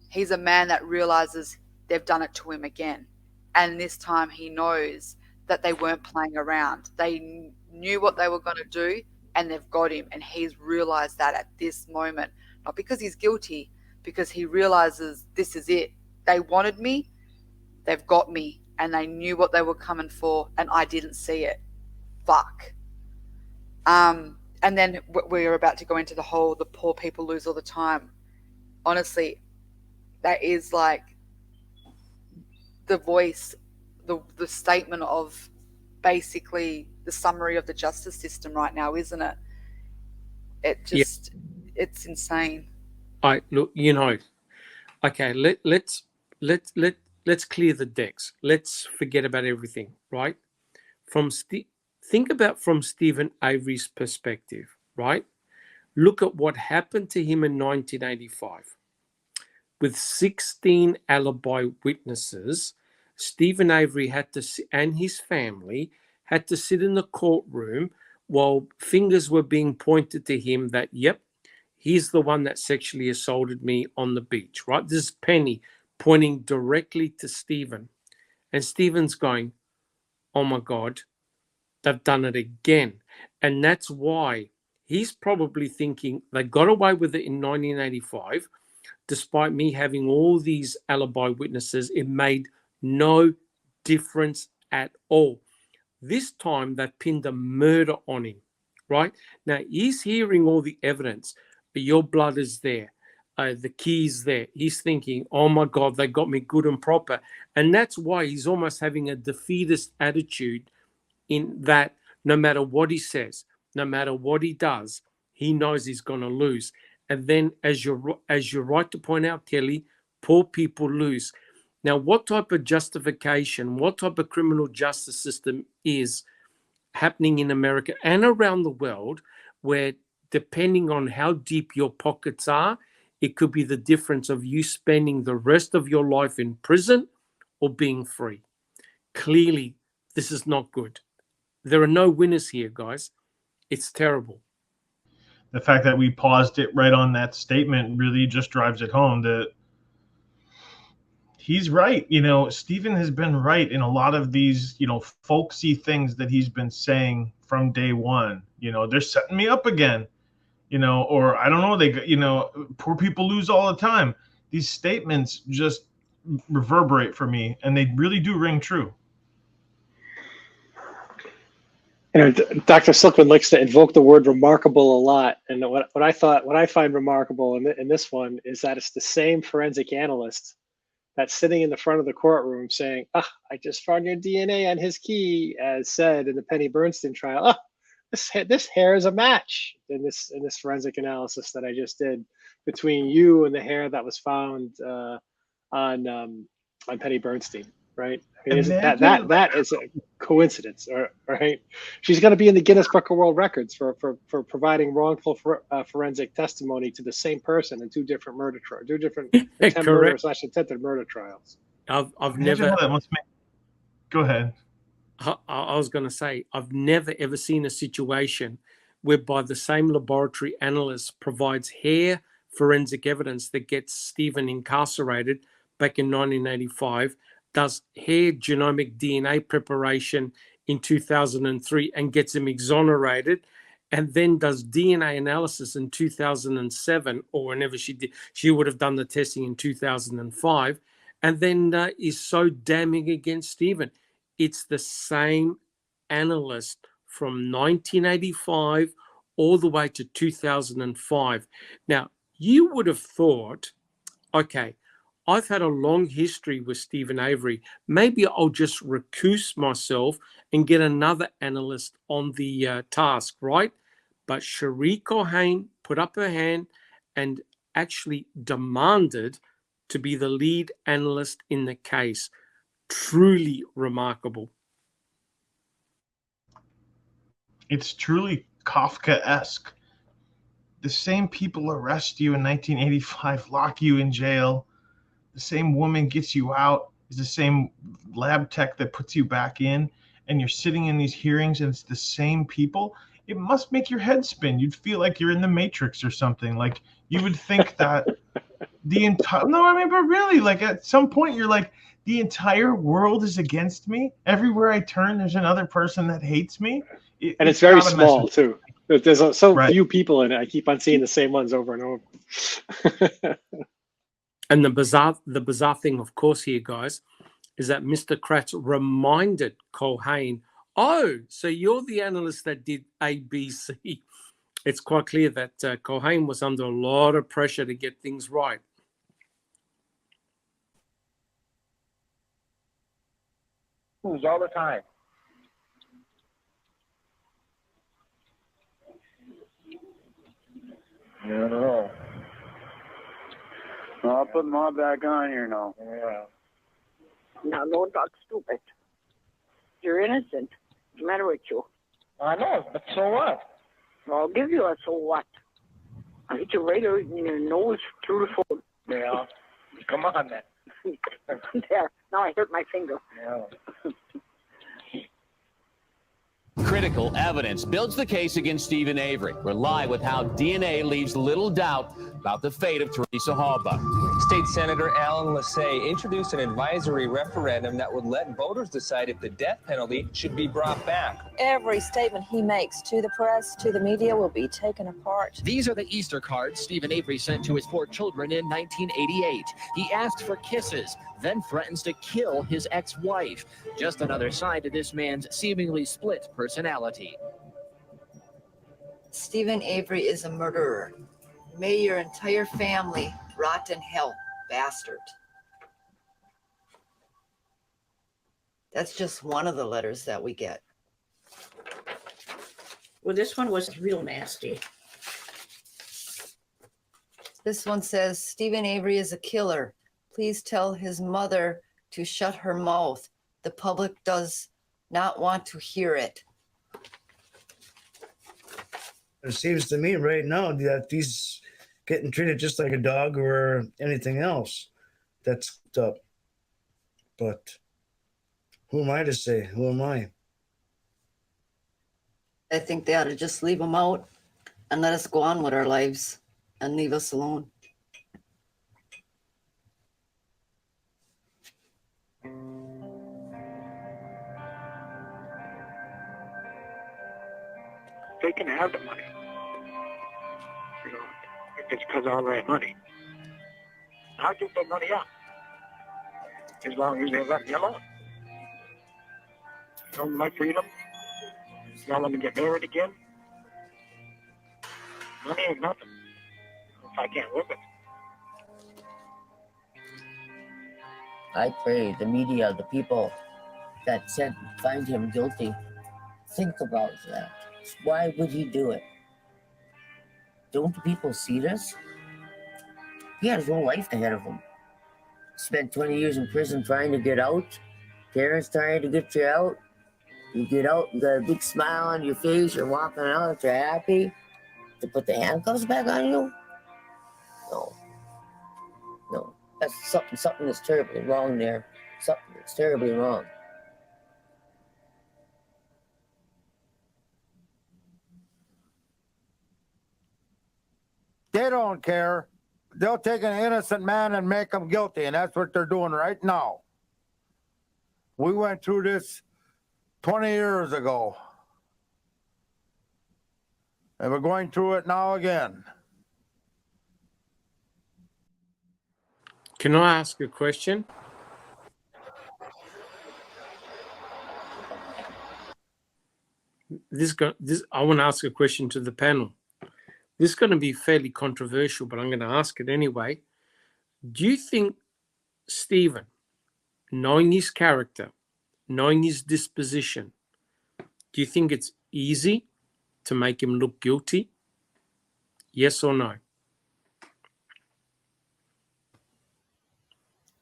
he's a man that realizes they've done it to him again. And this time he knows that they weren't playing around. They knew what they were going to do and they've got him. And he's realized that at this moment, not because he's guilty, because he realizes this is it. They wanted me, they've got me, and they knew what they were coming for, and I didn't see it. Fuck. And then we're about to go into the poor people lose all the time. Honestly, that is like the voice, the statement of basically the summary of the justice system right now, isn't it? It just, it's insane. Look, okay, let's clear the decks. Let's forget about everything, right? Think about from Stephen Avery's perspective, right? Look at what happened to him in 1985. With 16 alibi witnesses, Stephen Avery and his family had to sit in the courtroom while fingers were being pointed to him that, yep, he's the one that sexually assaulted me on the beach, right? This is Penny pointing directly to Stephen. And Stephen's going, oh my God, they've done it again. And that's why he's probably thinking they got away with it in 1985. Despite me having all these alibi witnesses, it made no difference at all. This time they pinned a murder on him, right? Now he's hearing all the evidence. Your blood is there. The key's there. He's thinking, oh my God, they got me good and proper. And that's why he's almost having a defeatist attitude in that no matter what he says, no matter what he does, he knows he's going to lose. And then as you're right to point out, Kelly, poor people lose. Now, what type of justification, what type of criminal justice system is happening in America and around the world where depending on how deep your pockets are, it could be the difference of you spending the rest of your life in prison or being free. Clearly, this is not good. There are no winners here, guys. It's terrible. The fact that we paused it right on that statement really just drives it home that he's right. Stephen has been right in a lot of these, folksy things that he's been saying from day one. They're setting me up again, or I don't know, poor people lose all the time. These statements just reverberate for me and they really do ring true. Dr. Slickman likes to invoke the word remarkable a lot. And what I find remarkable in this one is that it's the same forensic analyst that's sitting in the front of the courtroom saying, I just found your DNA on his key, as said in the Penny Bernstein trial. This hair is a match in this forensic analysis that I just did between you and the hair that was found on Penny Bernstein. Right? I mean, that is a coincidence, right? She's going to be in the Guinness Book of World Records for providing wrongful forensic testimony to the same person in two different attempted murder trials. I've never. Go ahead. I was going to say I've never ever seen a situation whereby the same laboratory analyst provides hair forensic evidence that gets Stephen incarcerated back in 1985. Does hair genomic DNA preparation in 2003 and gets him exonerated. and then does DNA analysis in 2007, or whenever she did, she would have done the testing in 2005, and then is so damning against Stephen. It's the same analyst from 1985 all the way to 2005. Now, you would have thought, okay, I've had a long history with Stephen Avery. Maybe I'll just recuse myself and get another analyst on the task, right? But Cherie Cohen put up her hand and actually demanded to be the lead analyst in the case. Truly remarkable. It's truly Kafkaesque. The same people arrest you in 1985, lock you in jail. The same woman gets you out, is the same lab tech that puts you back in, and you're sitting in these hearings and it's the same people. It must make your head spin. You'd feel like you're in the Matrix or something. Like, you would think that the entire, no, I mean, but really, like, at some point you're like, the entire world is against me. Everywhere I turn, there's another person that hates me. And it's very small too. There's so few people in it. I keep on seeing the same ones over and over. And the bizarre thing, of course, here, guys, is that Mr. Kratz reminded Cohen, oh, so you're the analyst that did ABC. It's quite clear that Cohen was under a lot of pressure to get things right. Who's all the time? I don't know. I'll put them all back on here now. Yeah. Now, don't talk stupid. You're innocent. What's the matter with you? I know, but so what? I'll give you a so what. I'll hit you right in your nose through the phone. Yeah. Come on, then. There. Now I hurt my finger. Yeah. Critical evidence builds the case against Stephen Avery. We're live with how DNA leaves little doubt about the fate of Teresa Halbach. State Senator Alan Lassay introduced an advisory referendum that would let voters decide if the death penalty should be brought back. Every statement he makes to the press, to the media, will be taken apart. These are the Easter cards Stephen Avery sent to his 4 children in 1988. He asked for kisses, then threatens to kill his ex-wife. Just another side to this man's seemingly split personality. Stephen Avery is a murderer. May your entire family rot in hell, bastard. That's just one of the letters that we get. Well, this one was real nasty. This one says, Stephen Avery is a killer. Please tell his mother to shut her mouth. The public does not want to hear it. It seems to me right now that he's getting treated just like a dog or anything else. That's up. But who am I to say? Who am I? I think they ought to just leave him out and let us go on with our lives and leave us alone. They can have the money. You know, if it's because of all that money. I'll give that money up. As long as they let me alone. You know, my freedom. You don't let me get married again. Money ain't nothing. If I can't live it. I pray the media, the people that said find him guilty, think about that. Why would he do it? Don't the people see this? He had his whole life ahead of him. Spent 20 years in prison trying to get out. Parents trying to get you out. You get out, you got a big smile on your face, you're walking out, you're happy. To put the handcuffs back on you? No. No. That's something that's terribly wrong there. Something that's terribly wrong. They don't care. They'll take an innocent man and make him guilty, and that's what they're doing right now. We went through this 20 years ago. And we're going through it now again. Can I ask a question? I want to ask a question to the panel. This is going to be fairly controversial, but I'm going to ask it anyway. Do you think Stephen, knowing his character, knowing his disposition, do you think it's easy to make him look guilty? Yes or no?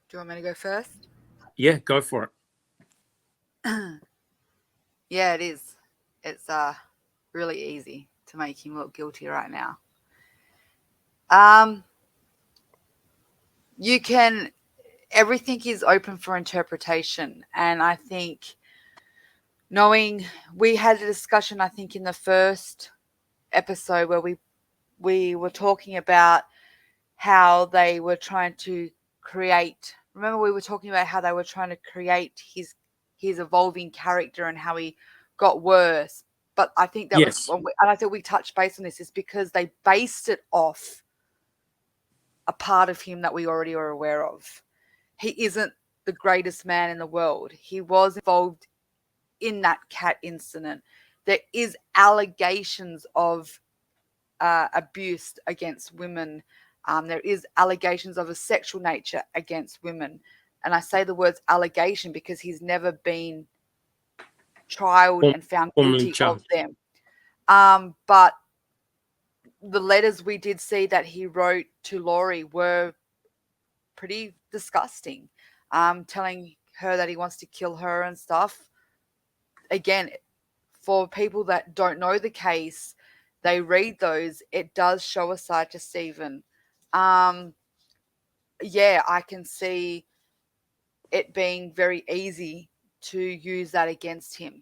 Do you want me to go first? Yeah, go for it. Yeah, it is. It's really easy to make him look guilty right now. Everything is open for interpretation. And I think we had a discussion, I think, in the first episode where we were talking about how they were trying to create, remember we were talking about how they were trying to create his evolving character and how he got worse. But I think that yes. and I think we touched base on this, is because they based it off a part of him that we already are aware of. He isn't the greatest man in the world. He was involved in that cat incident. There is allegations of abuse against women. There is allegations of a sexual nature against women. And I say the words allegation because he's never been trialed and found guilty of them. But the letters we did see that he wrote to Laurie were pretty disgusting, telling her that he wants to kill her and stuff. Again, for people that don't know the case, they read those, it does show a side to Stephen. Yeah, I can see it being very easy to use that against him.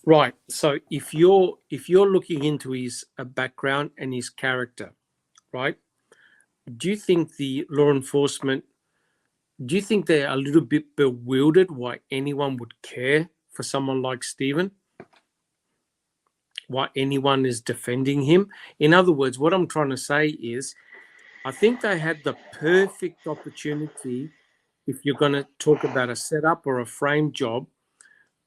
Right. So if you're looking into his background and his character, right? Do you think the law enforcement, do you think they're a little bit bewildered why anyone would care for someone like Stephen? Why anyone is defending him? In other words, what I'm trying to say is, I think they had the perfect opportunity, if you're going to talk about a setup or a frame job,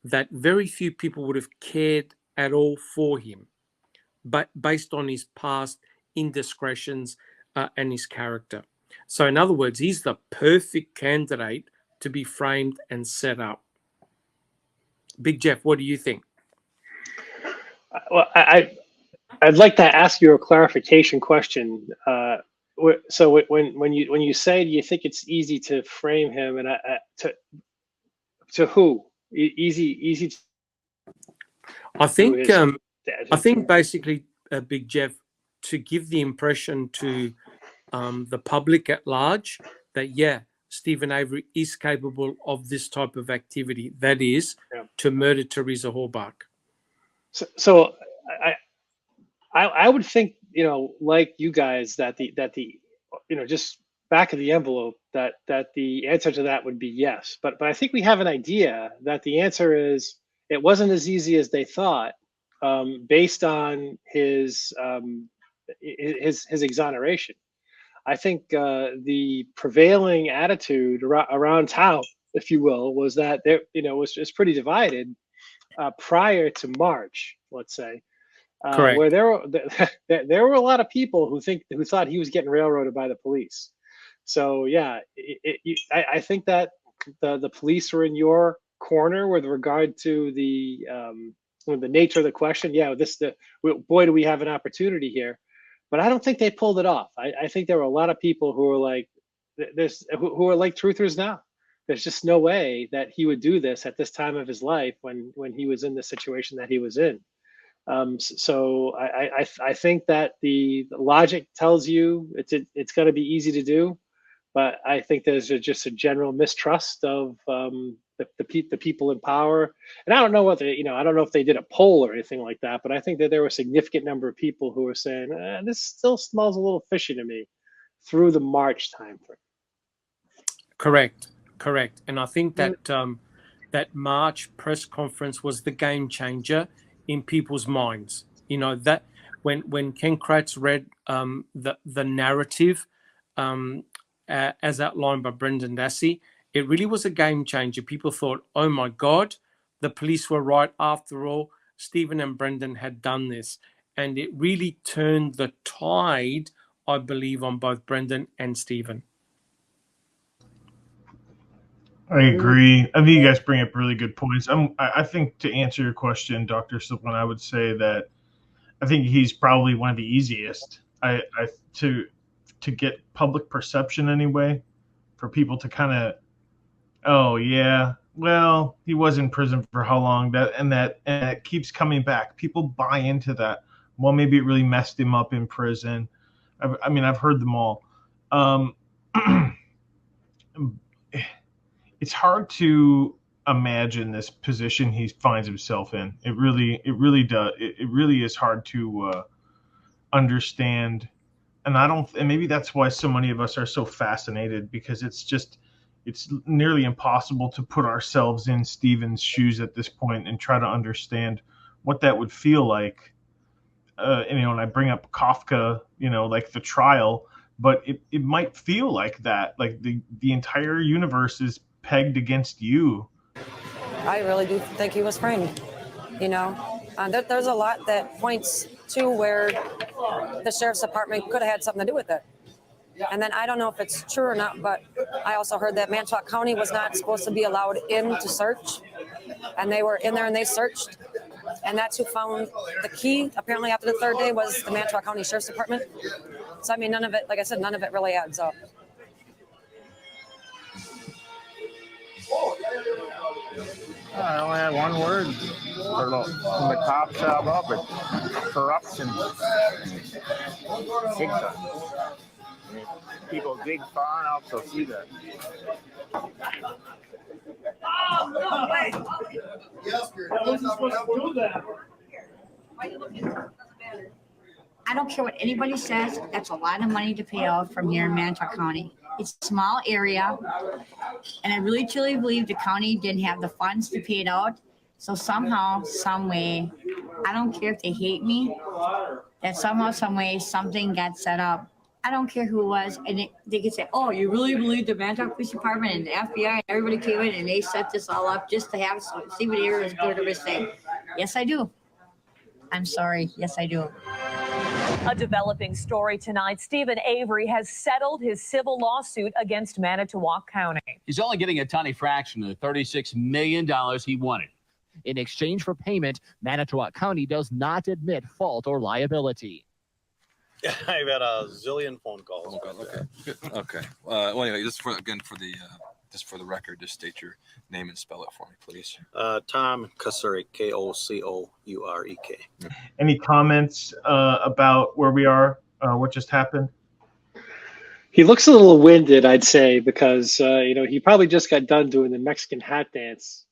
that very few people would have cared at all for him, but based on his past indiscretions and his character. So in other words, he's the perfect candidate to be framed and set up. Big Jeff, what do you think? Well, I'd like to ask you a clarification question. So when you say, do you think it's easy to frame him, and to who? Easy. I think basically, Big Jeff, to give the impression to the public at large that, yeah, Stephen Avery is capable of this type of activity, that is, to murder Teresa Horbach. So I would think, like you guys, that the just back of the envelope, that the answer to that would be yes. But I think we have an idea that the answer is it wasn't as easy as they thought, based on his exoneration. I think the prevailing attitude around town, if you will, was that there, was pretty divided prior to March, let's say, where there were a lot of people who thought he was getting railroaded by the police. So yeah, I think that the police were in your corner with regard to the nature of the question. Yeah, boy, do we have an opportunity here. But I don't think they pulled it off. I think there were a lot of people who were like, who are like truthers now. There's just no way that he would do this at this time of his life when he was in the situation that he was in. So I think that the logic tells you it's going to be easy to do, but I think there's just a general mistrust of the people in power. And I don't know whether, I don't know if they did a poll or anything like that, but I think that there were a significant number of people who were saying, this still smells a little fishy to me through the March timeframe. Correct. And I think that that March press conference was the game changer in people's minds. You know, that when Ken Kratz read the narrative as outlined by Brendan Dassey, it really was a game changer. People thought, oh my God, the police were right after all. Stephen and Brendan had done this. And it really turned the tide, I believe, on both Brendan and Stephen. I agree. I think you guys bring up really good points. I think to answer your question, Dr. Slipman, I would say that I think he's probably one of the easiest to get public perception anyway, for people to kind of, oh yeah, well, he was in prison for how long, and it keeps coming back. People buy into that. Well, maybe it really messed him up in prison. I mean, I've heard them all. It's hard to imagine this position he finds himself in. It really does. It really is hard to understand. And maybe that's why so many of us are so fascinated, because it's nearly impossible to put ourselves in Stephen's shoes at this point and try to understand what that would feel like. And I bring up Kafka, like the trial, but it might feel like that, like the entire universe is pegged against you. I really do think he was framed. There's a lot that points to where the sheriff's department could have had something to do with it. And then I don't know if it's true or not, but I also heard that Manitowoc County was not supposed to be allowed in to search. And they were in there and they searched. And that's who found the key. Apparently after the third day was the Manitowoc County Sheriff's Department. So, I mean, none of it, like I said, none of it really adds up. I only had one word from the cops out up it. Corruption. Big time. People dig far enough to see that. I don't care what anybody says. That's a lot of money to pay out from here in Manitowoc County. It's a small area, and I really truly believe the county didn't have the funds to pay it out. So somehow, some way, I don't care if they hate me, that somehow, some way, something got set up. I don't care who it was, and they could say, "Oh, you really believe the Manitowoc Police Department and the FBI and everybody came in and they set this all up just to have Stephen Avery was clear to his thing." Yes, I do. I'm sorry. Yes, I do. A developing story tonight. Stephen Avery has settled his civil lawsuit against Manitowoc County. He's only getting a tiny fraction of the $36 million he wanted. In exchange for payment, Manitowoc County does not admit fault or liability. I've had a zillion phone calls. Okay. Good. Okay. Well, anyway, just for the record, just state your name and spell it for me, please. Tom Kocourek, Kourek. Any comments about where we are, what just happened? He looks a little winded, I'd say, because he probably just got done doing the Mexican hat dance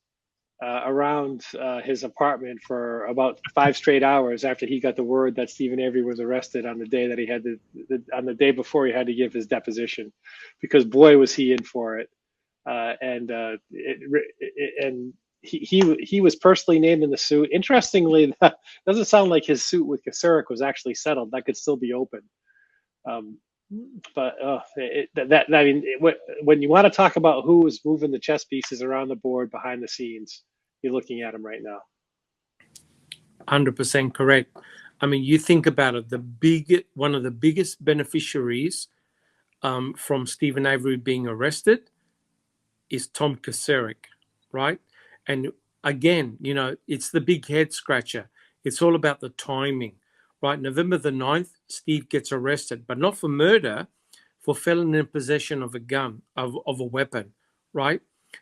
around his apartment for about 5 straight hours after he got the word that Stephen Avery was arrested on the day that he had on the day before he had to give his deposition, because boy was he in for it. And he was personally named in the suit. Interestingly, that doesn't sound like his suit with Kocourek was actually settled. That could still be open. But when you want to talk about who is moving the chess pieces around the board behind the scenes, you're looking at him right now. 100% correct. I mean, you think about it, one of the biggest beneficiaries from Stephen Avery being arrested is Tom Kocourek, right? And again, it's the big head scratcher. It's all about the timing, right? November the 9th, Steve gets arrested, but not for murder, for felon in possession of a gun, of a weapon, right?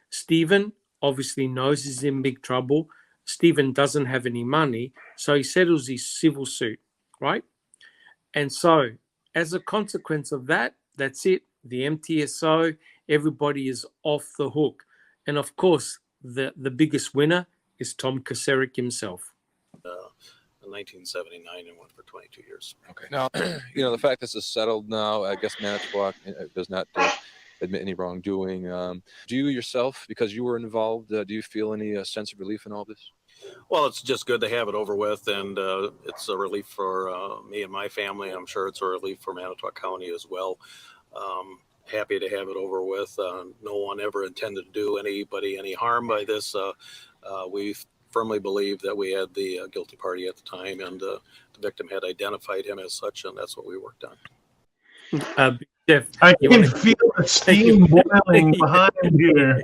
Stephen obviously knows he's in big trouble. Stephen doesn't have any money, so he settles his civil suit, right? And so as a consequence of that, that's it. The MTSO, everybody is off the hook. And of course, the biggest winner is Tom Kocourek himself. In 1979 and went for 22 years. Okay. Now, the fact this is settled now, I guess Manitowoc does not admit any wrongdoing. Do you yourself, because you were involved, do you feel any sense of relief in all this? Well, it's just good to have it over with, and it's a relief for me and my family. I'm sure it's a relief for Manitowoc County as well. Happy to have it over with. No one ever intended to do anybody any harm by this. We firmly believe that we had the guilty party at the time, and the victim had identified him as such, and that's what we worked on. Jeff, I can feel the steam boiling behind here.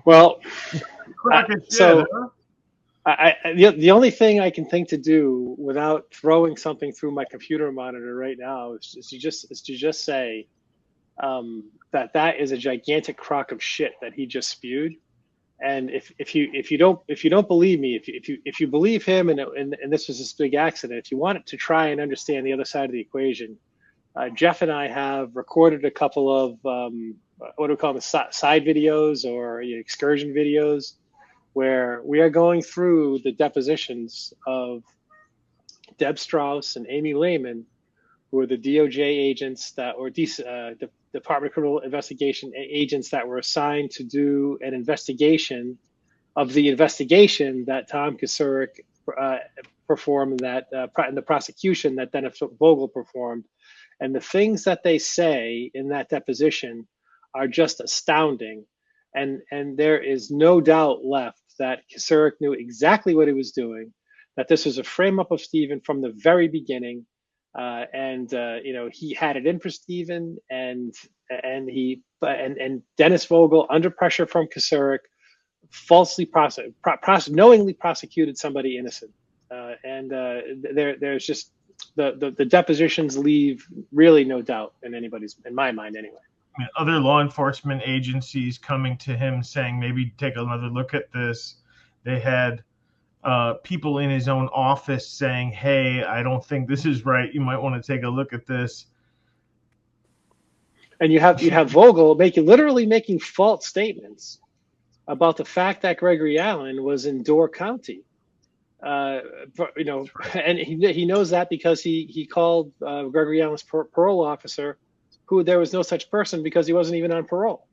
Well, so the only thing I can think to do without throwing something through my computer monitor right now is to just say that is a gigantic crock of shit that he just spewed. And if you don't believe me, if you believe him and this was this big accident, if you want to try and understand the other side of the equation, Jeff and I have recorded a couple of what do we call them, side videos or excursion videos, where we are going through the depositions of Deb Strauss and Amy Lehman, who are the DOJ agents the Department of Criminal Investigation agents that were assigned to do an investigation of the investigation that Tom Kaczorek performed, that in the prosecution that Dennis Vogel performed. And the things that they say in that deposition are just astounding. And there is no doubt left that Kaczorek knew exactly what he was doing, that this was a frame up of Stephen from the very beginning. He had it in for Stephen, and Dennis Vogel, under pressure from Kaczorek, falsely knowingly prosecuted somebody innocent. There's just the depositions leave really no doubt in my mind anyway. I mean, other law enforcement agencies coming to him saying, maybe take another look at this. They had people in his own office saying, hey, I don't think this is right. You might want to take a look at this. And you have Vogel literally making false statements about the fact that Gregory Allen was in Door County. And he knows that because he called Gregory Allen's parole officer, who there was no such person because he wasn't even on parole,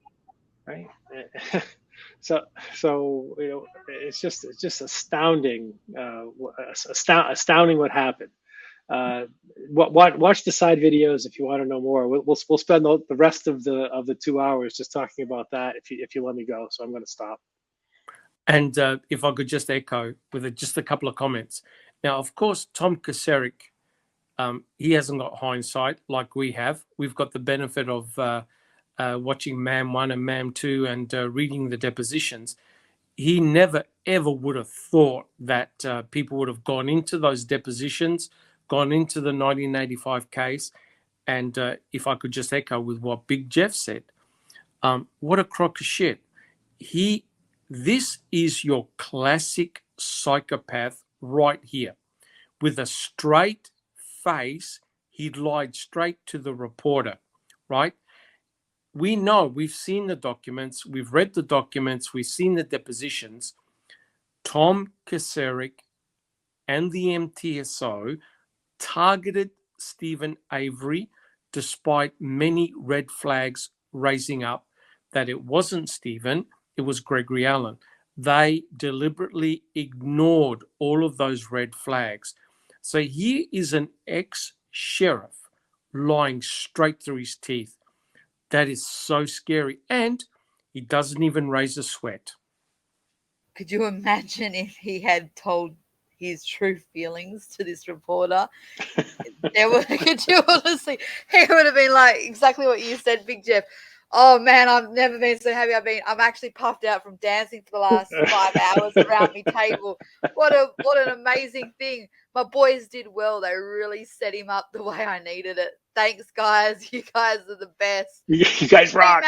right? So it's just astounding, astounding what happened. Watch the side videos if you want to know more. We'll spend the rest of the 2 hours just talking about that if you let me go. So I'm going to stop. And if I could just echo with just a couple of comments. Now, of course, Tom Kaczorek, he hasn't got hindsight like we have. We've got the benefit of watching MAM 1 and MAM 2 and reading the depositions. He never, ever would have thought that people would have gone into those depositions, gone into the 1985 case. And if I could just echo with what Big Jeff said, what a crock of shit. This is your classic psychopath right here. With a straight face, he lied straight to the reporter, right? We know, we've seen the documents, we've read the documents, we've seen the depositions. Tom Kaczorek and the MTSO targeted Stephen Avery despite many red flags raising up that it wasn't Stephen, it was Gregory Allen. They deliberately ignored all of those red flags. So here is an ex-sheriff lying straight through his teeth. That is so scary. And he doesn't even raise a sweat. Could you imagine if he had told his true feelings to this reporter? Could you honestly? He would have been like exactly what you said, Big Jeff. Oh man, I've never been so happy. I'm actually puffed out from dancing for the last 5 hours around my table. What an amazing thing. My boys did well. They really set him up the way I needed it. Thanks, guys. You guys are the best. You guys rock.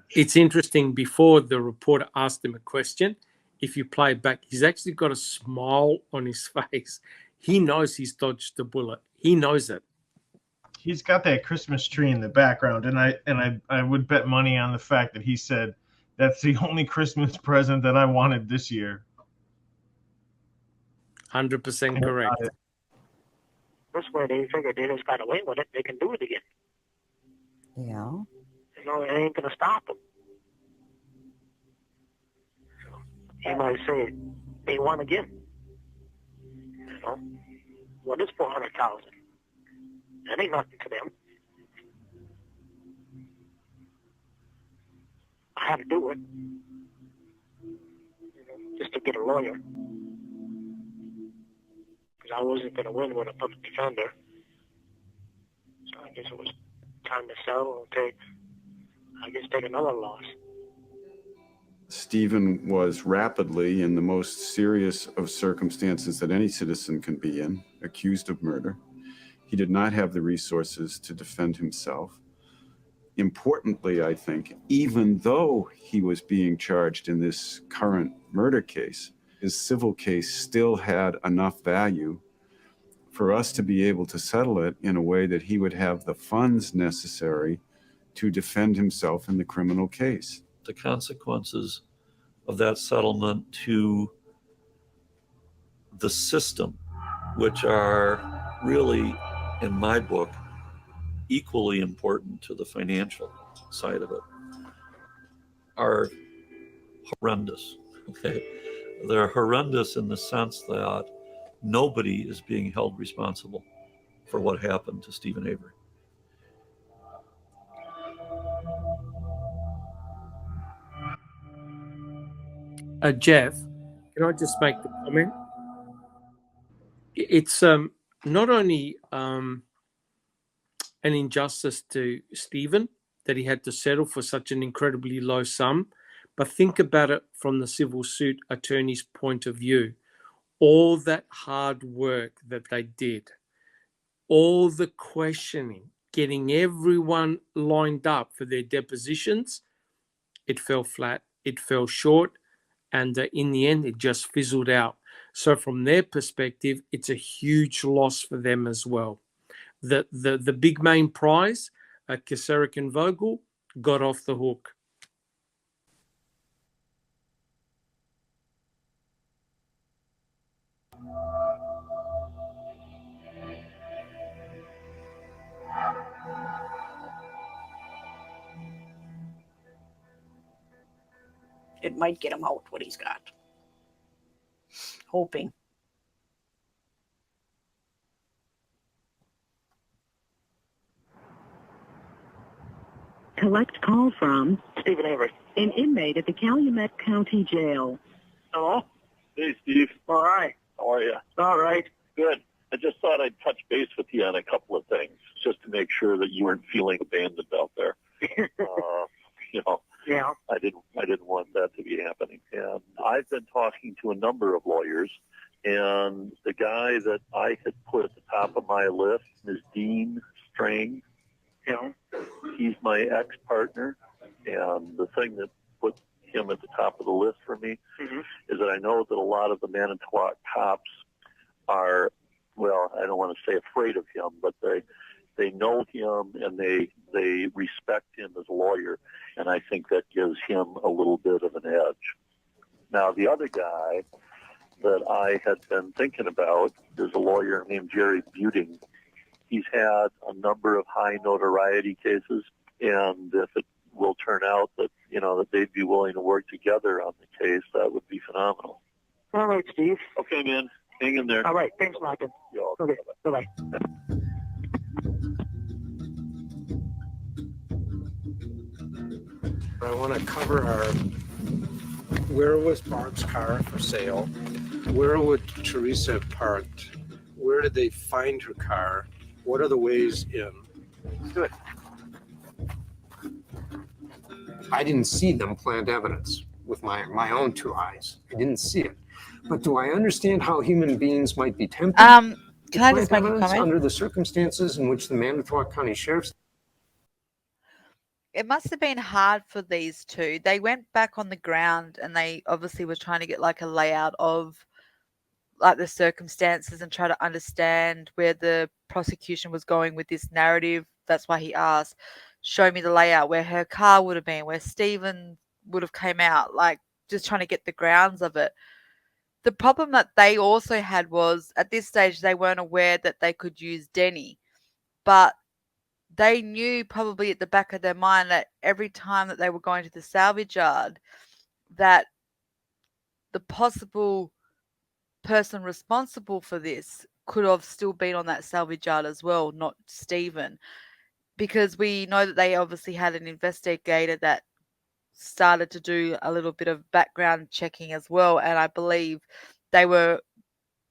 It's interesting. Before the reporter asked him a question, if you play it back, he's actually got a smile on his face. He knows he's dodged the bullet. He knows it. He's got that Christmas tree in the background, and I would bet money on the fact that he said that's the only Christmas present that I wanted this year. 100% correct. That's where they figured they just got away with it. They can do it again. Yeah. You know, it ain't gonna stop them. He might say they won again. You know, what is 400,000? That ain't nothing to them. I had to do it, just to get a lawyer, because I wasn't going to win with a public defender. So I guess it was time to sell and take another loss. Stephen was rapidly, in the most serious of circumstances that any citizen can be in, accused of murder. He did not have the resources to defend himself. Importantly, I think, even though he was being charged in this current murder case, his civil case still had enough value for us to be able to settle it in a way that he would have the funds necessary to defend himself in the criminal case. The consequences of that settlement to the system, which are really, in my book, equally important to the financial side of it, are horrendous. Okay, they're horrendous in the sense that nobody is being held responsible for what happened to Stephen Avery. Jeff, can I just make the comment? It's not only an injustice to Stephen that he had to settle for such an incredibly low sum, but think about it from the civil suit attorney's point of view. All that hard work that they did, all the questioning, getting everyone lined up for their depositions, it fell flat, it fell short, and in the end, it just fizzled out. So from their perspective, it's a huge loss for them as well. The big main prize, Kacerik and Vogel, got off the hook. It might get him out what he's got. Hoping. Collect call from Stephen Avery, an inmate at the Calumet County Jail. Hello? Hey, Steve. All right. How are you? All right. Good. I just thought I'd touch base with you on a couple of things, just to make sure that you weren't feeling abandoned out there. You know, yeah. I didn't want that to be happening. And I've been talking to a number of lawyers, and the guy that I had put at the top of my list is Dean Strang. Yeah. He's my ex-partner, and the thing that put him at the top of the list for me is that I know that a lot of the Manitowoc cops are, well, I don't want to say afraid of him, but they know him and they respect him as a lawyer, and I think that gives him a little bit of an edge. Now, the other guy that I had been thinking about is a lawyer named Jerry Buting. He's had a number of high notoriety cases, and if it will turn out that, you know, that they'd be willing to work together on the case, that would be phenomenal. All right, Steve. Okay, man. Hang in there. All right. Thanks, Martin. Okay. Bye-bye. I want to cover where was Barb's car for sale? Where would Teresa have parked? Where did they find her car? What are the ways in? Good. I didn't see them plant evidence with my own two eyes. I didn't see it. But do I understand how human beings might be tempted Can to I plant just make a evidence comment? under the circumstances in which the Manitowoc County Sheriff's It must have been hard for these two. They went back on the ground and they obviously were trying to get like a layout of like the circumstances and try to understand where the prosecution was going with this narrative. That's why he asked, show me the layout where her car would have been, where Stephen would have came out, like just trying to get the grounds of it. The problem that they also had was at this stage, they weren't aware that they could use Denny, but they knew probably at the back of their mind that every time that they were going to the salvage yard, that the possible person responsible for this could have still been on that salvage yard as well, not Stephen. Because we know that they obviously had an investigator that started to do a little bit of background checking as well. And I believe they were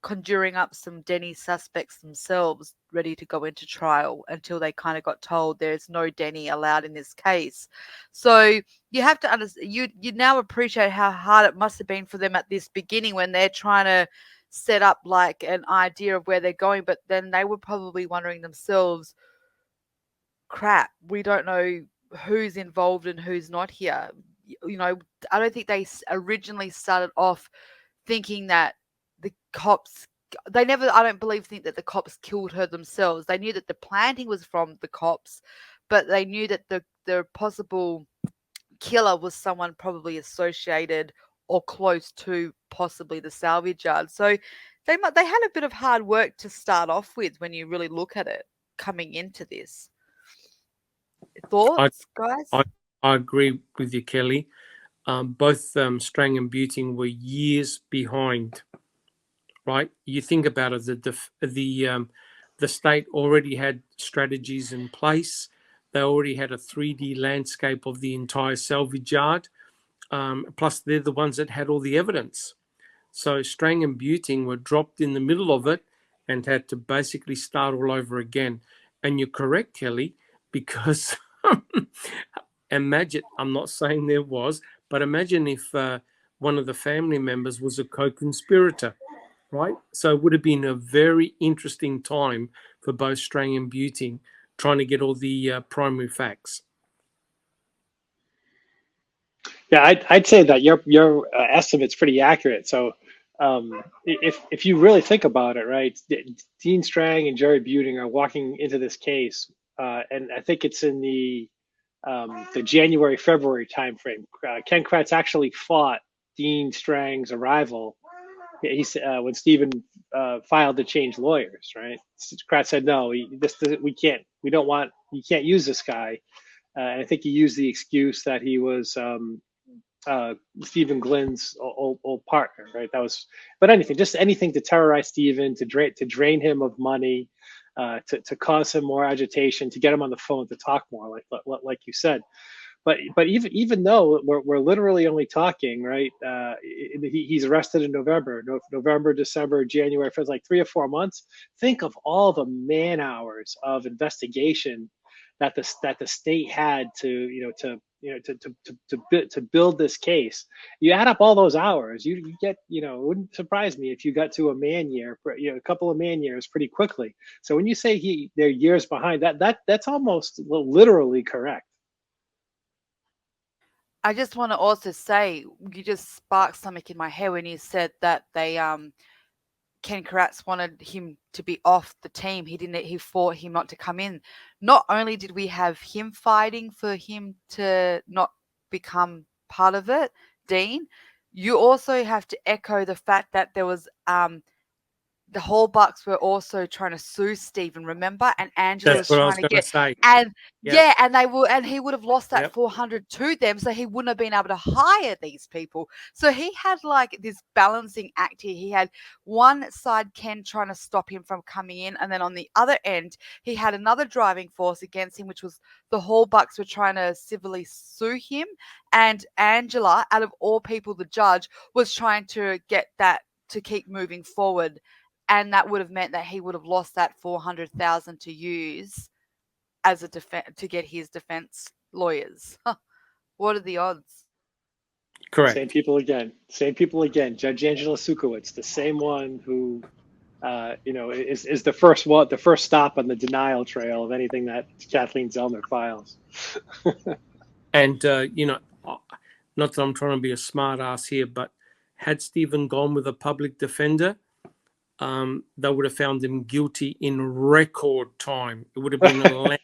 conjuring up some Denny suspects themselves ready to go into trial until they kind of got told there's no Denny allowed in this case. So you have to understand, you now appreciate how hard it must have been for them at this beginning when they're trying to set up like an idea of where they're going, but then they were probably wondering themselves, crap, we don't know who's involved and who's not here. You know, I don't think they originally started off thinking that the cops, I don't think that the cops killed her themselves. They knew that the planting was from the cops, but they knew that the possible killer was someone probably associated or close to possibly the salvage yard. So they had a bit of hard work to start off with when you really look at it coming into this. Thoughts, guys? I agree with you, Kelly. Both Strang and Buting were years behind, right? You think about it, the state already had strategies in place. They already had a 3D landscape of the entire salvage yard. Plus, they're the ones that had all the evidence. So Strang and Buting were dropped in the middle of it and had to basically start all over again. And you're correct, Kelly, because imagine, I'm not saying there was, but imagine if one of the family members was a co-conspirator, right? So it would have been a very interesting time for both Strang and Buting trying to get all the primary facts. Yeah, I'd say that your estimate's pretty accurate. So if you really think about it, right, Dean Strang and Jerry Buting are walking into this case, and I think it's in the January-February timeframe. Ken Kratz actually fought Dean Strang's arrival. He said when Stephen filed to change lawyers, right? Kratz said no, we can't use this guy. And I think he used the excuse that he was Stephen Glenn's old partner, right? But anything to terrorize Stephen, to drain him of money, to cause him more agitation, to get him on the phone to talk more, like you said. But even though we're literally only talking, right? He's arrested in November, December, January, for like 3 or 4 months. Think of all the man hours of investigation that the state had to build this case. You add up all those hours, you get, it wouldn't surprise me if you got to a couple of man years pretty quickly. So when you say they're years behind, that's almost literally correct. I just want to also say, you just sparked something in my head when you said that they Ken Kratz wanted him to be off the team. He fought him not to come in. Not only did we have him fighting for him to not become part of it, Dean, you also have to echo the fact that there was the Hallbucks were also trying to sue Stephen, remember? And Angela was trying to get, and yeah, and he would have lost that 400 to them, so he wouldn't have been able to hire these people. So he had like this balancing act here. He had one side, Ken, trying to stop him from coming in, and then on the other end, he had another driving force against him, which was the Hallbucks were trying to civilly sue him, and Angela, out of all people, the judge, was trying to get that to keep moving forward. And that would have meant that he would have lost that $400,000 to use as a to get his defense lawyers. What are the odds? Correct. Same people again. Judge Angela Sukowicz, the same one who, is the first stop on the denial trail of anything that Kathleen Zellner files. And not that I'm trying to be a smart ass here, but had Stephen gone with a public defender, they would have found him guilty in record time. It would have been a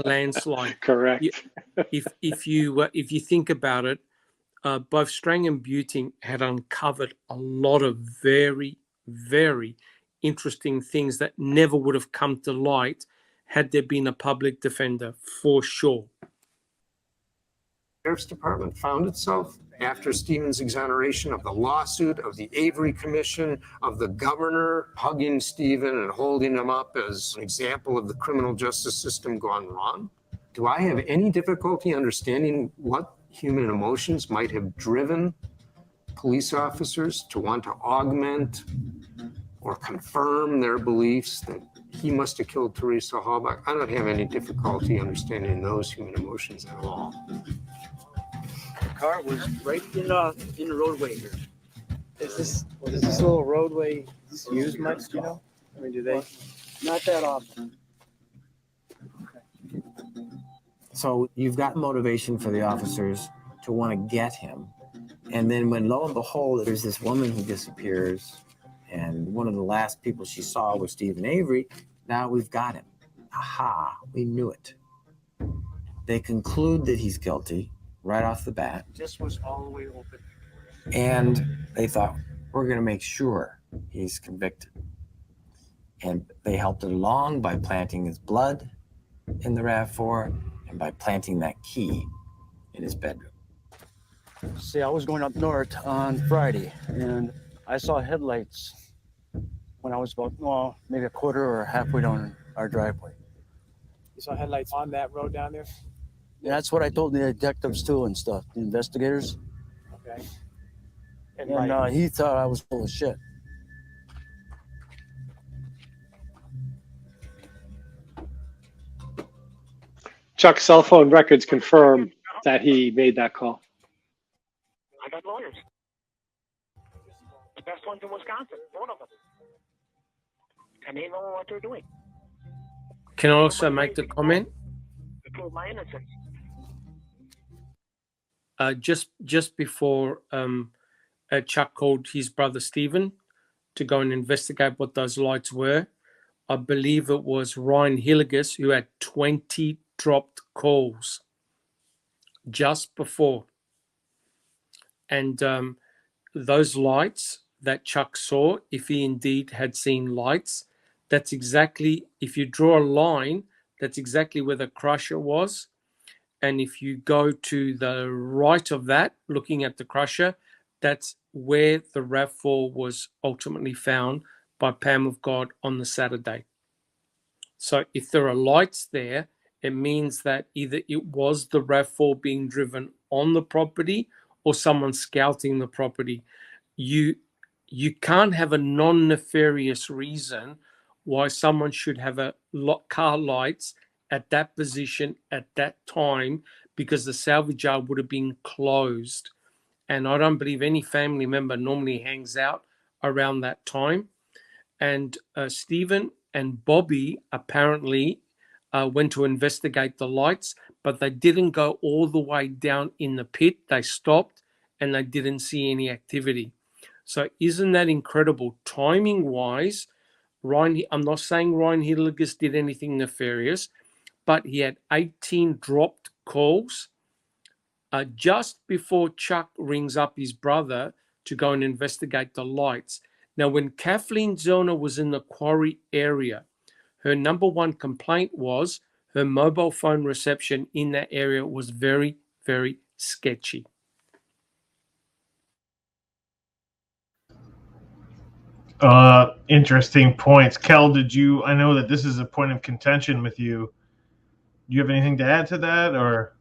landslide. Correct. If you think about it, both Strang and Buting had uncovered a lot of very, very interesting things that never would have come to light had there been a public defender, for sure. Sheriff's Department found itself after Stephen's exoneration of the lawsuit, of the Avery Commission, of the governor hugging Stephen and holding him up as an example of the criminal justice system gone wrong? Do I have any difficulty understanding what human emotions might have driven police officers to want to augment or confirm their beliefs that he must have killed Teresa Halbach? I don't have any difficulty understanding those human emotions at all. The car was right in the roadway here. Is this little roadway used much? Do you know? I mean, do they? Not that often. So you've got motivation for the officers to want to get him. And then when lo and behold, there's this woman who disappears, and one of the last people she saw was Stephen Avery. Now we've got him. Aha, we knew it. They conclude that he's guilty right off the bat. This was all the way open. And they thought, we're going to make sure he's convicted. And they helped it along by planting his blood in the RAV4 and by planting that key in his bedroom. See, I was going up north on Friday, and I saw headlights when I was about, maybe a quarter or halfway down our driveway. You saw headlights on that road down there? Yeah, that's what I told the detectives too and stuff, the investigators. Okay. And he thought I was full of shit. Chuck's cell phone records confirm that he made that call. I got lawyers. The best ones in Wisconsin, one of them. And they know what they're doing. Can I also make the comment? To prove my innocence. Just before Chuck called his brother Stephen to go and investigate what those lights were, I believe it was Ryan Hilligus who had 20 dropped calls just before. And those lights that Chuck saw, if he indeed had seen lights, that's exactly, if you draw a line, that's exactly where the crusher was. And if you go to the right of that, looking at the crusher, that's where the RAV4 was ultimately found by Pam of God on the Saturday. So if there are lights there, it means that either it was the RAV4 being driven on the property or someone scouting the property. You can't have a non-nefarious reason why someone should have a car lights at that position at that time, because the salvage yard would have been closed. And I don't believe any family member normally hangs out around that time. And Stephen and Bobby apparently went to investigate the lights, but they didn't go all the way down in the pit. They stopped and they didn't see any activity. So isn't that incredible? Timing-wise, I'm not saying Ryan Hilligus did anything nefarious, but he had 18 dropped calls just before Chuck rings up his brother to go and investigate the lights. Now, when Kathleen Zellner was in the quarry area, her number one complaint was her mobile phone reception in that area was very, very sketchy. Interesting points. Kel, I know that this is a point of contention with you. Do you have anything to add to that, or?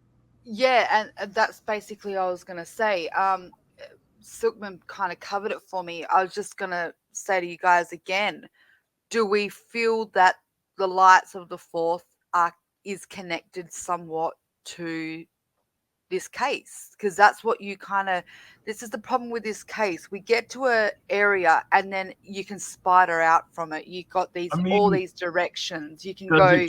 Yeah, and that's basically what I was going to say. Silkman kind of covered it for me. I was just going to say to you guys again, do we feel that the lights of the 4th is connected somewhat to this case? Because that's what you this is the problem with this case. We get to an area and then you can spider out from it. You got all these directions. You can go.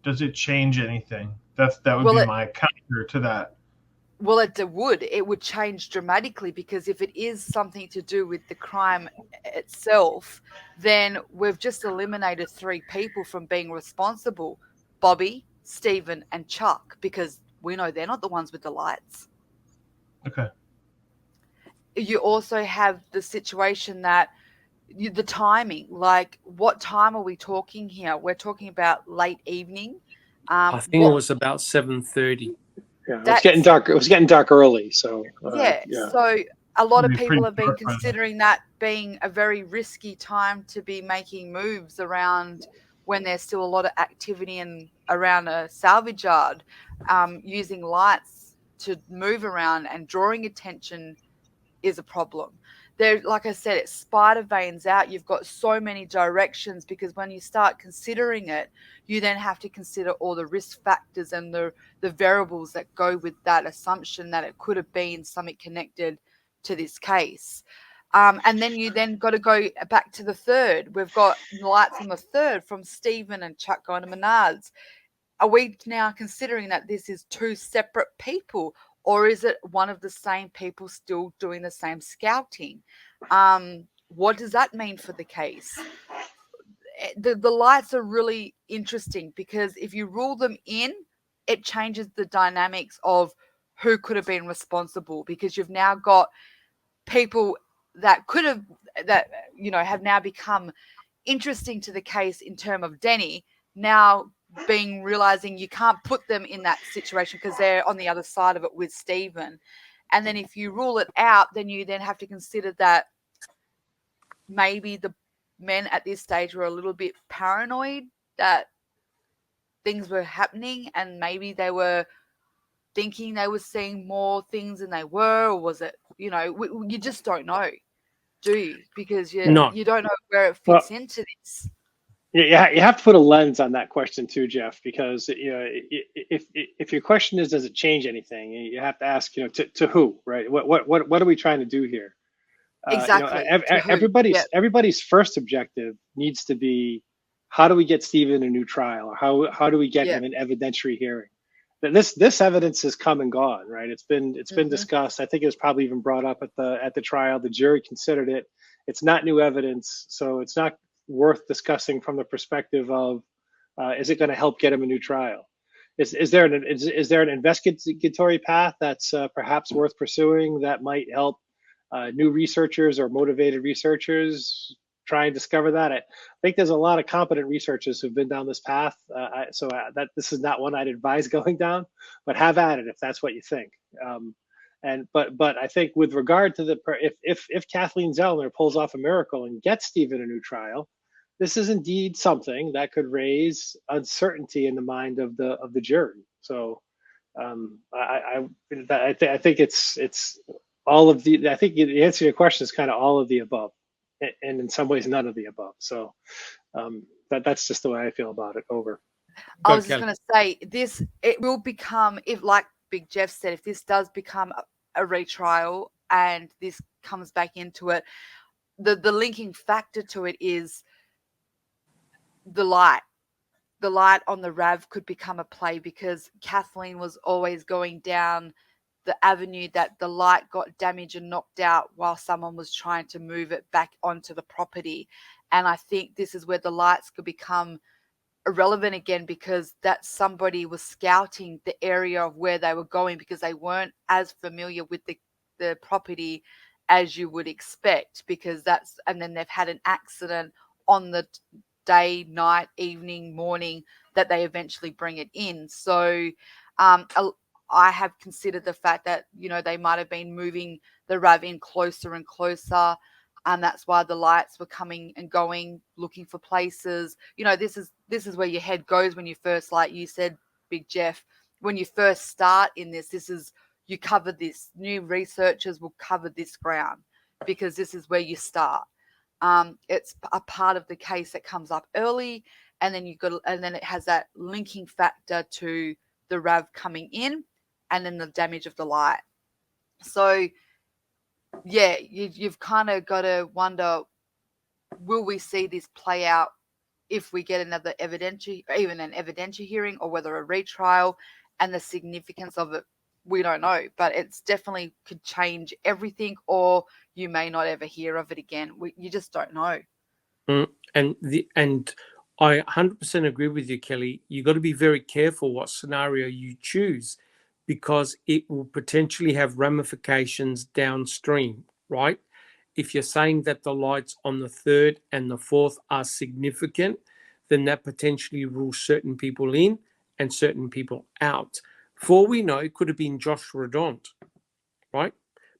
Does it change anything? That would be my counter to that. Well, it would change dramatically, because if it is something to do with the crime itself, then we've just eliminated 3 people from being responsible: Bobby, Stephen, and Chuck, because we know they're not the ones with the lights. Okay. You also have the situation that the timing, like what time are we talking here? We're talking about late evening. I think it was about 7:30. Yeah, it was getting dark. It was getting dark early, so yeah. So a lot of people have been considering that being a very risky time to be making moves around when there's still a lot of activity and around a salvage yard, using lights to move around and drawing attention is a problem. There, like I said, it's spider veins out. You've got so many directions, because when you start considering it, you then have to consider all the risk factors and the variables that go with that assumption that it could have been something connected to this case. And then you then got to go back to the third. We've got lights on the third from Stephen and Chuck going to Menards. Are we now considering that this is two separate people, or is it one of the same people still doing the same scouting? What does that mean for the case? The lights are really interesting, because if you rule them in, it changes the dynamics of who could have been responsible, because you've now got people that could have, that, you know, have now become interesting to the case in terms of Denny, now realizing you can't put them in that situation because they're on the other side of it with Stephen. And then if you rule it out, then you then have to consider that maybe the men at this stage were a little bit paranoid that things were happening, and maybe they were thinking they were seeing more things than they were, or was it, you know, you just don't know, do you? Because you don't know where it fits into this. Yeah, you have to put a lens on that question too, Jeff, because, you know, if your question is, does it change anything, you have to ask, you know, to who, right? What are we trying to do here? Exactly. You know, everybody's first objective needs to be, how do we get Stephen a new trial, or how do we get him an evidentiary hearing? This evidence has come and gone, right? It's been discussed. I think it was probably even brought up at the trial. The jury considered it. It's not new evidence, so it's not worth discussing from the perspective of, is it going to help get him a new trial? Is there an investigatory path that's perhaps worth pursuing that might help new researchers or motivated researchers try and discover that? I think there's a lot of competent researchers who've been down this path. So that this is not one I'd advise going down, but have at it if that's what you think. But I think with regard to if Kathleen Zellner pulls off a miracle and gets Stephen a new trial, this is indeed something that could raise uncertainty in the mind of the jury. So I think it's all of the. I think the answer to your question is kind of all of the above, and in some ways none of the above. So that's just the way I feel about it. Over. I was just going to say it will become, if, like Big Jeff said, if this does become a retrial and this comes back into it, the linking factor to it is the light. The light on the RAV could become a play, because Kathleen was always going down the avenue that the light got damaged and knocked out while someone was trying to move it back onto the property. And I think this is where the lights could become irrelevant again, because that somebody was scouting the area of where they were going, because they weren't as familiar with the property as you would expect, because and then they've had an accident on the day, night, evening, morning that they eventually bring it in. So I have considered the fact that, you know, they might have been moving the RAV in closer and closer, and that's why the lights were coming and going, looking for places. You know, this is where your head goes when you first, like you said, Big Jeff, when you first start in this is you cover this. New researchers will cover this ground, because this is where you start. It's a part of the case that comes up early, and then then it has that linking factor to the RAV coming in, and then the damage of the light. So yeah, you've kind of got to wonder, will we see this play out if we get another evidentiary, or even an evidentiary hearing, or whether a retrial, and the significance of it, we don't know. But it's definitely could change everything, or you may not ever hear of it again. You just don't know. And I 100% agree with you, Kelly. You got to be very careful what scenario you choose, because it will potentially have ramifications downstream, right? if you're saying that the lights on the 3rd and the 4th are significant, then that potentially rules certain people in and certain people out. For all we know, it could have been Josh Redont, right?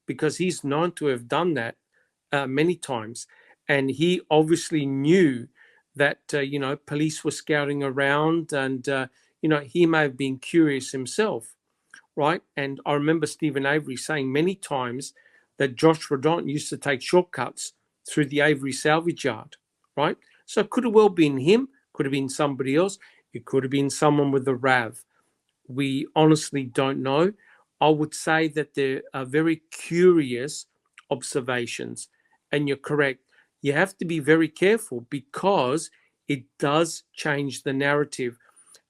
Because he's known to have done that many times. And he obviously knew that, police were scouting around and, he may have been curious himself, right? And I remember Stephen Avery saying many times that Josh Redont used to take shortcuts through the Avery salvage yard, right? So it could have well been him, could have been somebody else. It could have been someone with the RAV. We honestly don't know. I would say that there are very curious observations, and you're correct. You have to be very careful because it does change the narrative.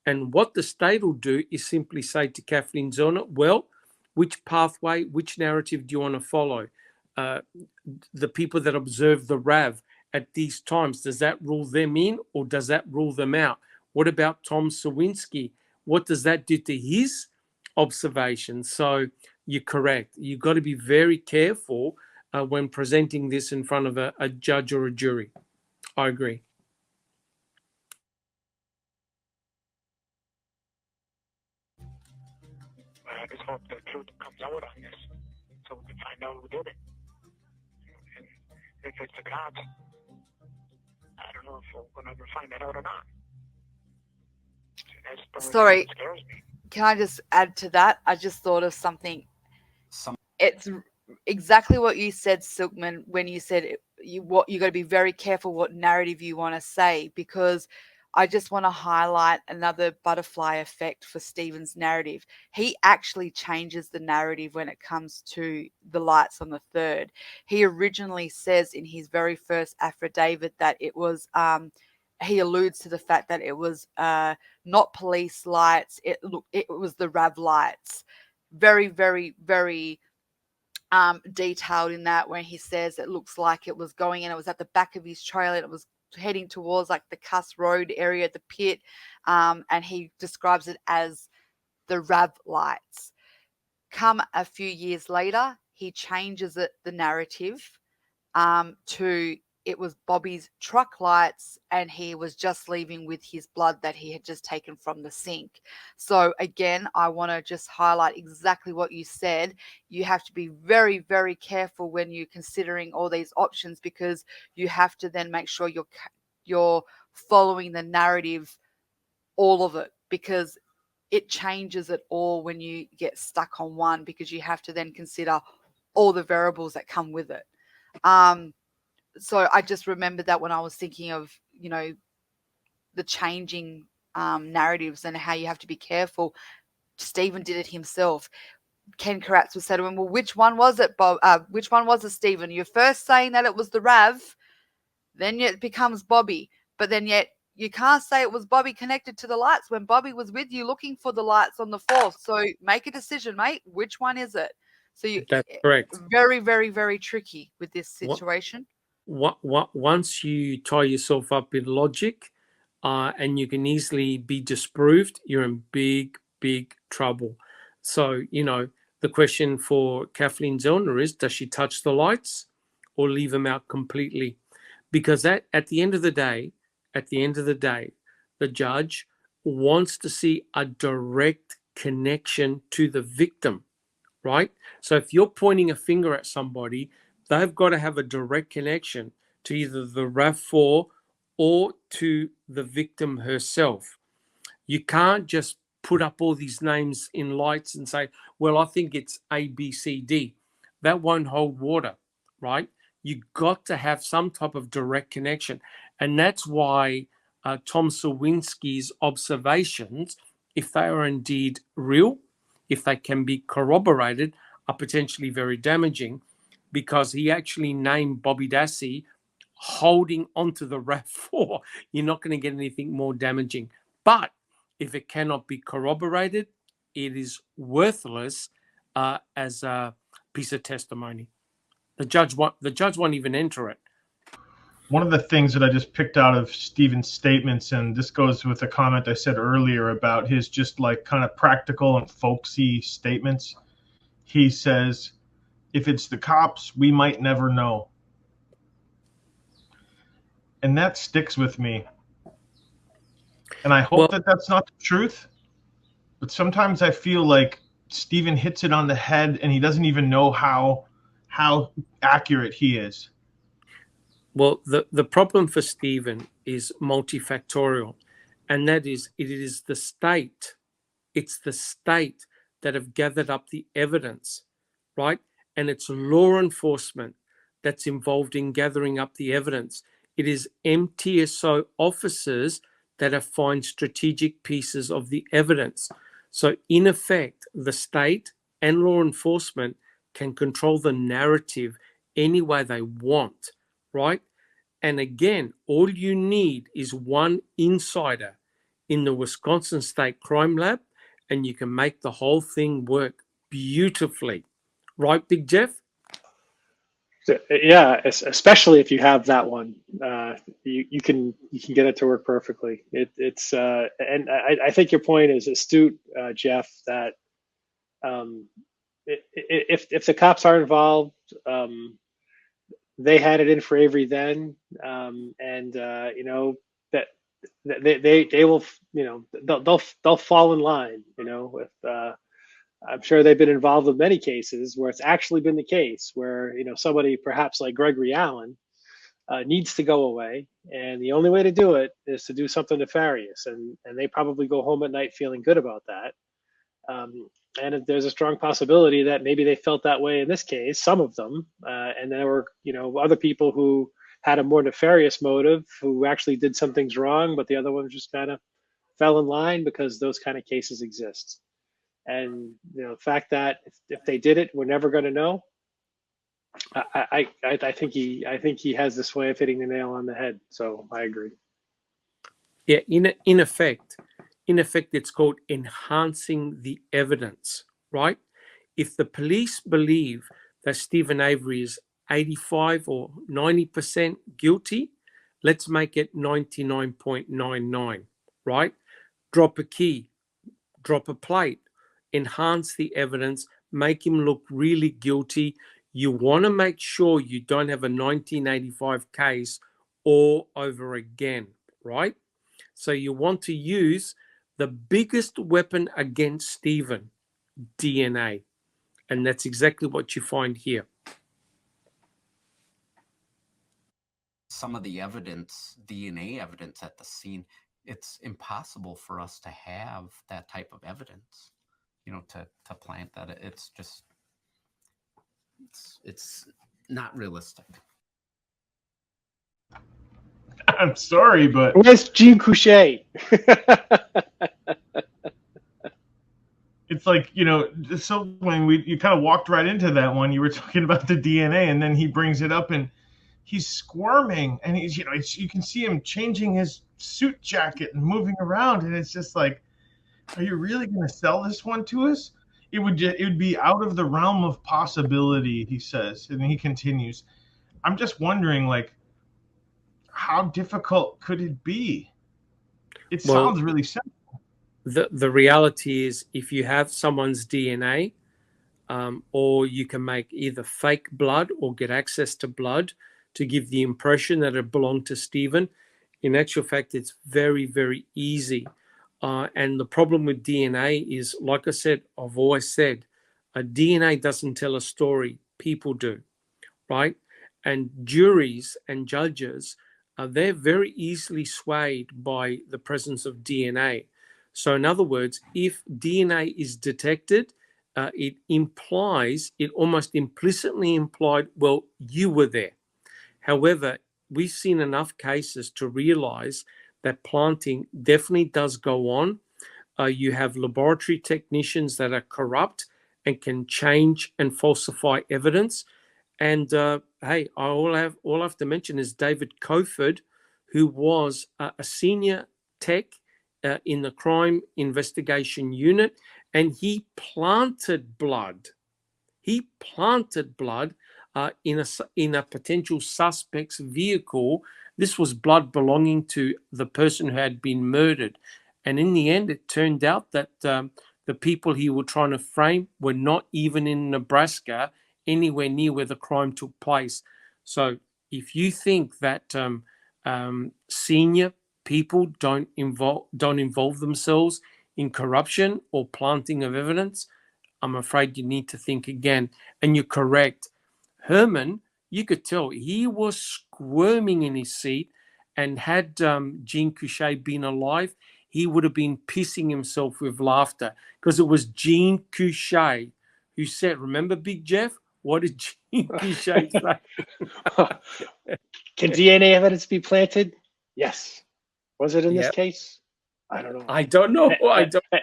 And what the state will do is simply say to Kathleen Zellner, well, which pathway, which narrative do you want to follow? The people that observe the RAV at these times, does that rule them in or does that rule them out? What about Tom Sawinski? What does that do to his observations? So you're correct. You've got to be very careful when presenting this in front of a judge or a jury. I agree. I just hope the truth comes out on this so we can find out who did it. And if it's the cops, I don't know if we'll ever find that out or not. Sorry, can I just add to that? I just thought of something. It's exactly what you said, Silkman, when you said you got to be very careful what narrative you want to say, because I just want to highlight another butterfly effect for Stephen's narrative. He actually changes the narrative when it comes to the lights on the 3rd. He originally says in his very first affidavit that it was, he alludes to the fact that it was not police lights. It was the RAV lights. Very, very, very detailed in that, when he says it looks like it was going in. It was at the back of his trailer. And it was heading towards like the Cuss Road area, the pit, and he describes it as the RAV lights. Come a few years later, he changes the narrative to it was Bobby's truck lights and he was just leaving with his blood that he had just taken from the sink. So again, I want to just highlight exactly what you said. You have to be very, very careful when you're considering all these options, because you have to then make sure you're following the narrative, all of it, because it changes it all when you get stuck on one, because you have to then consider all the variables that come with it. So I just remembered that when I was thinking of, the changing narratives and how you have to be careful. Stephen did it himself. Ken Karatz was said to him, well, which one was it, Bob? Which one was it, Stephen? You're first saying that it was the RAV, then it becomes Bobby. But then yet you can't say it was Bobby connected to the lights when Bobby was with you looking for the lights on the 4th. So make a decision, mate. Which one is it? So That's correct. Very, very, very tricky with this situation. Once you tie yourself up in logic and you can easily be disproved, you're in big, big trouble. So, the question for Kathleen Zellner is, does she touch the lights or leave them out completely? Because at the end of the day, the judge wants to see a direct connection to the victim, right? So if you're pointing a finger at somebody, they've got to have a direct connection to either the RAV4 or to the victim herself. You can't just put up all these names in lights and say, well, I think it's A, B, C, D. That won't hold water, right? You got to have some type of direct connection. And that's why Tom Sawinski's observations, if they are indeed real, if they can be corroborated, are potentially very damaging, because he actually named Bobby Dassey holding onto the RAV4. You're not going to get anything more damaging. But if it cannot be corroborated, it is worthless as a piece of testimony. The judge won't even enter it. One of the things that I just picked out of Stephen's statements, and this goes with a comment I said earlier about his just like kind of practical and folksy statements. He says, if it's the cops, we might never know. And that sticks with me. And I hope that that's not the truth. But sometimes I feel like Stephen hits it on the head and he doesn't even know how accurate he is. Well, the problem for Stephen is multifactorial, and that is it is the state. It's the state that have gathered up the evidence, right? And it's law enforcement that's involved in gathering up the evidence. It is MTSO officers that have found strategic pieces of the evidence. So in effect, the state and law enforcement can control the narrative any way they want, right? And again, all you need is one insider in the Wisconsin State Crime Lab, and you can make the whole thing work beautifully. Right, Big Jeff? Yeah, especially if you have that one, you can get it to work perfectly. And I think your point is astute, Jeff. That if the cops are involved, they had it in for Avery then, and you know that they will, you know, they'll fall in line. You know, if I'm sure they've been involved in many cases where it's actually been the case where, you know, somebody perhaps like Gregory Allen needs to go away, and the only way to do it is to do something nefarious, and they probably go home at night feeling good about that. And there's a strong possibility that maybe they felt that way in this case, some of them, and there were, you know, other people who had a more nefarious motive who actually did some things wrong, but the other ones just kind of fell in line because those kind of cases exist. And you know, the fact that if they did it, we're never going to know. I think he has this way of hitting the nail on the head. So I agree. Yeah, in effect, it's called enhancing the evidence, right? If the police believe that Stephen Avery is 85 or 90% guilty, let's make it 99.99, right? Drop a key, drop a plate, enhance the evidence, make him look really guilty. You want to make sure you don't have a 1985 case all over again, right? So you want to use the biggest weapon against Stephen, DNA. And that's exactly what you find here. Some of the evidence, DNA evidence at the scene, it's impossible for us to have that type of evidence, you know, to plant that. It's just, it's not realistic. I'm sorry, but where's Jean Couché? It's like, you know, so when you kind of walked right into that one, you were talking about the DNA, and then he brings it up and he's squirming, and he's, you know, you can see him changing his suit jacket and moving around, and it's just like, are you really going to sell this one to us? It would be out of the realm of possibility, he says, and he continues. I'm just wondering, like, how difficult could it be? It sounds really simple. The reality is, if you have someone's DNA, or you can make either fake blood or get access to blood to give the impression that it belonged to Stephen, in actual fact, it's very, very easy. And the problem with DNA is, like I said, I've always said, DNA doesn't tell a story, people do, right? And juries and judges, they're very easily swayed by the presence of DNA. So in other words, if DNA is detected, it almost implicitly implied, well, you were there. However, we've seen enough cases to realize that planting definitely does go on. You have laboratory technicians that are corrupt and can change and falsify evidence. And hey, all I have to mention is David Coford, who was a senior tech in the crime investigation unit, and he planted blood. He planted blood in a potential suspect's vehicle. This was blood belonging to the person who had been murdered. And in the end, it turned out that the people he was trying to frame were not even in Nebraska, anywhere near where the crime took place. So if you think that senior people don't involve themselves in corruption or planting of evidence, I'm afraid you need to think again. And you're correct. Herman, you could tell he was squirming in his seat, and had Jean Couché been alive, he would have been pissing himself with laughter, because it was Jean Couché who said, remember Big Jeff? What did Jean Couché say? Can DNA evidence be planted? Yes. Was it in this case? I don't know. I don't know.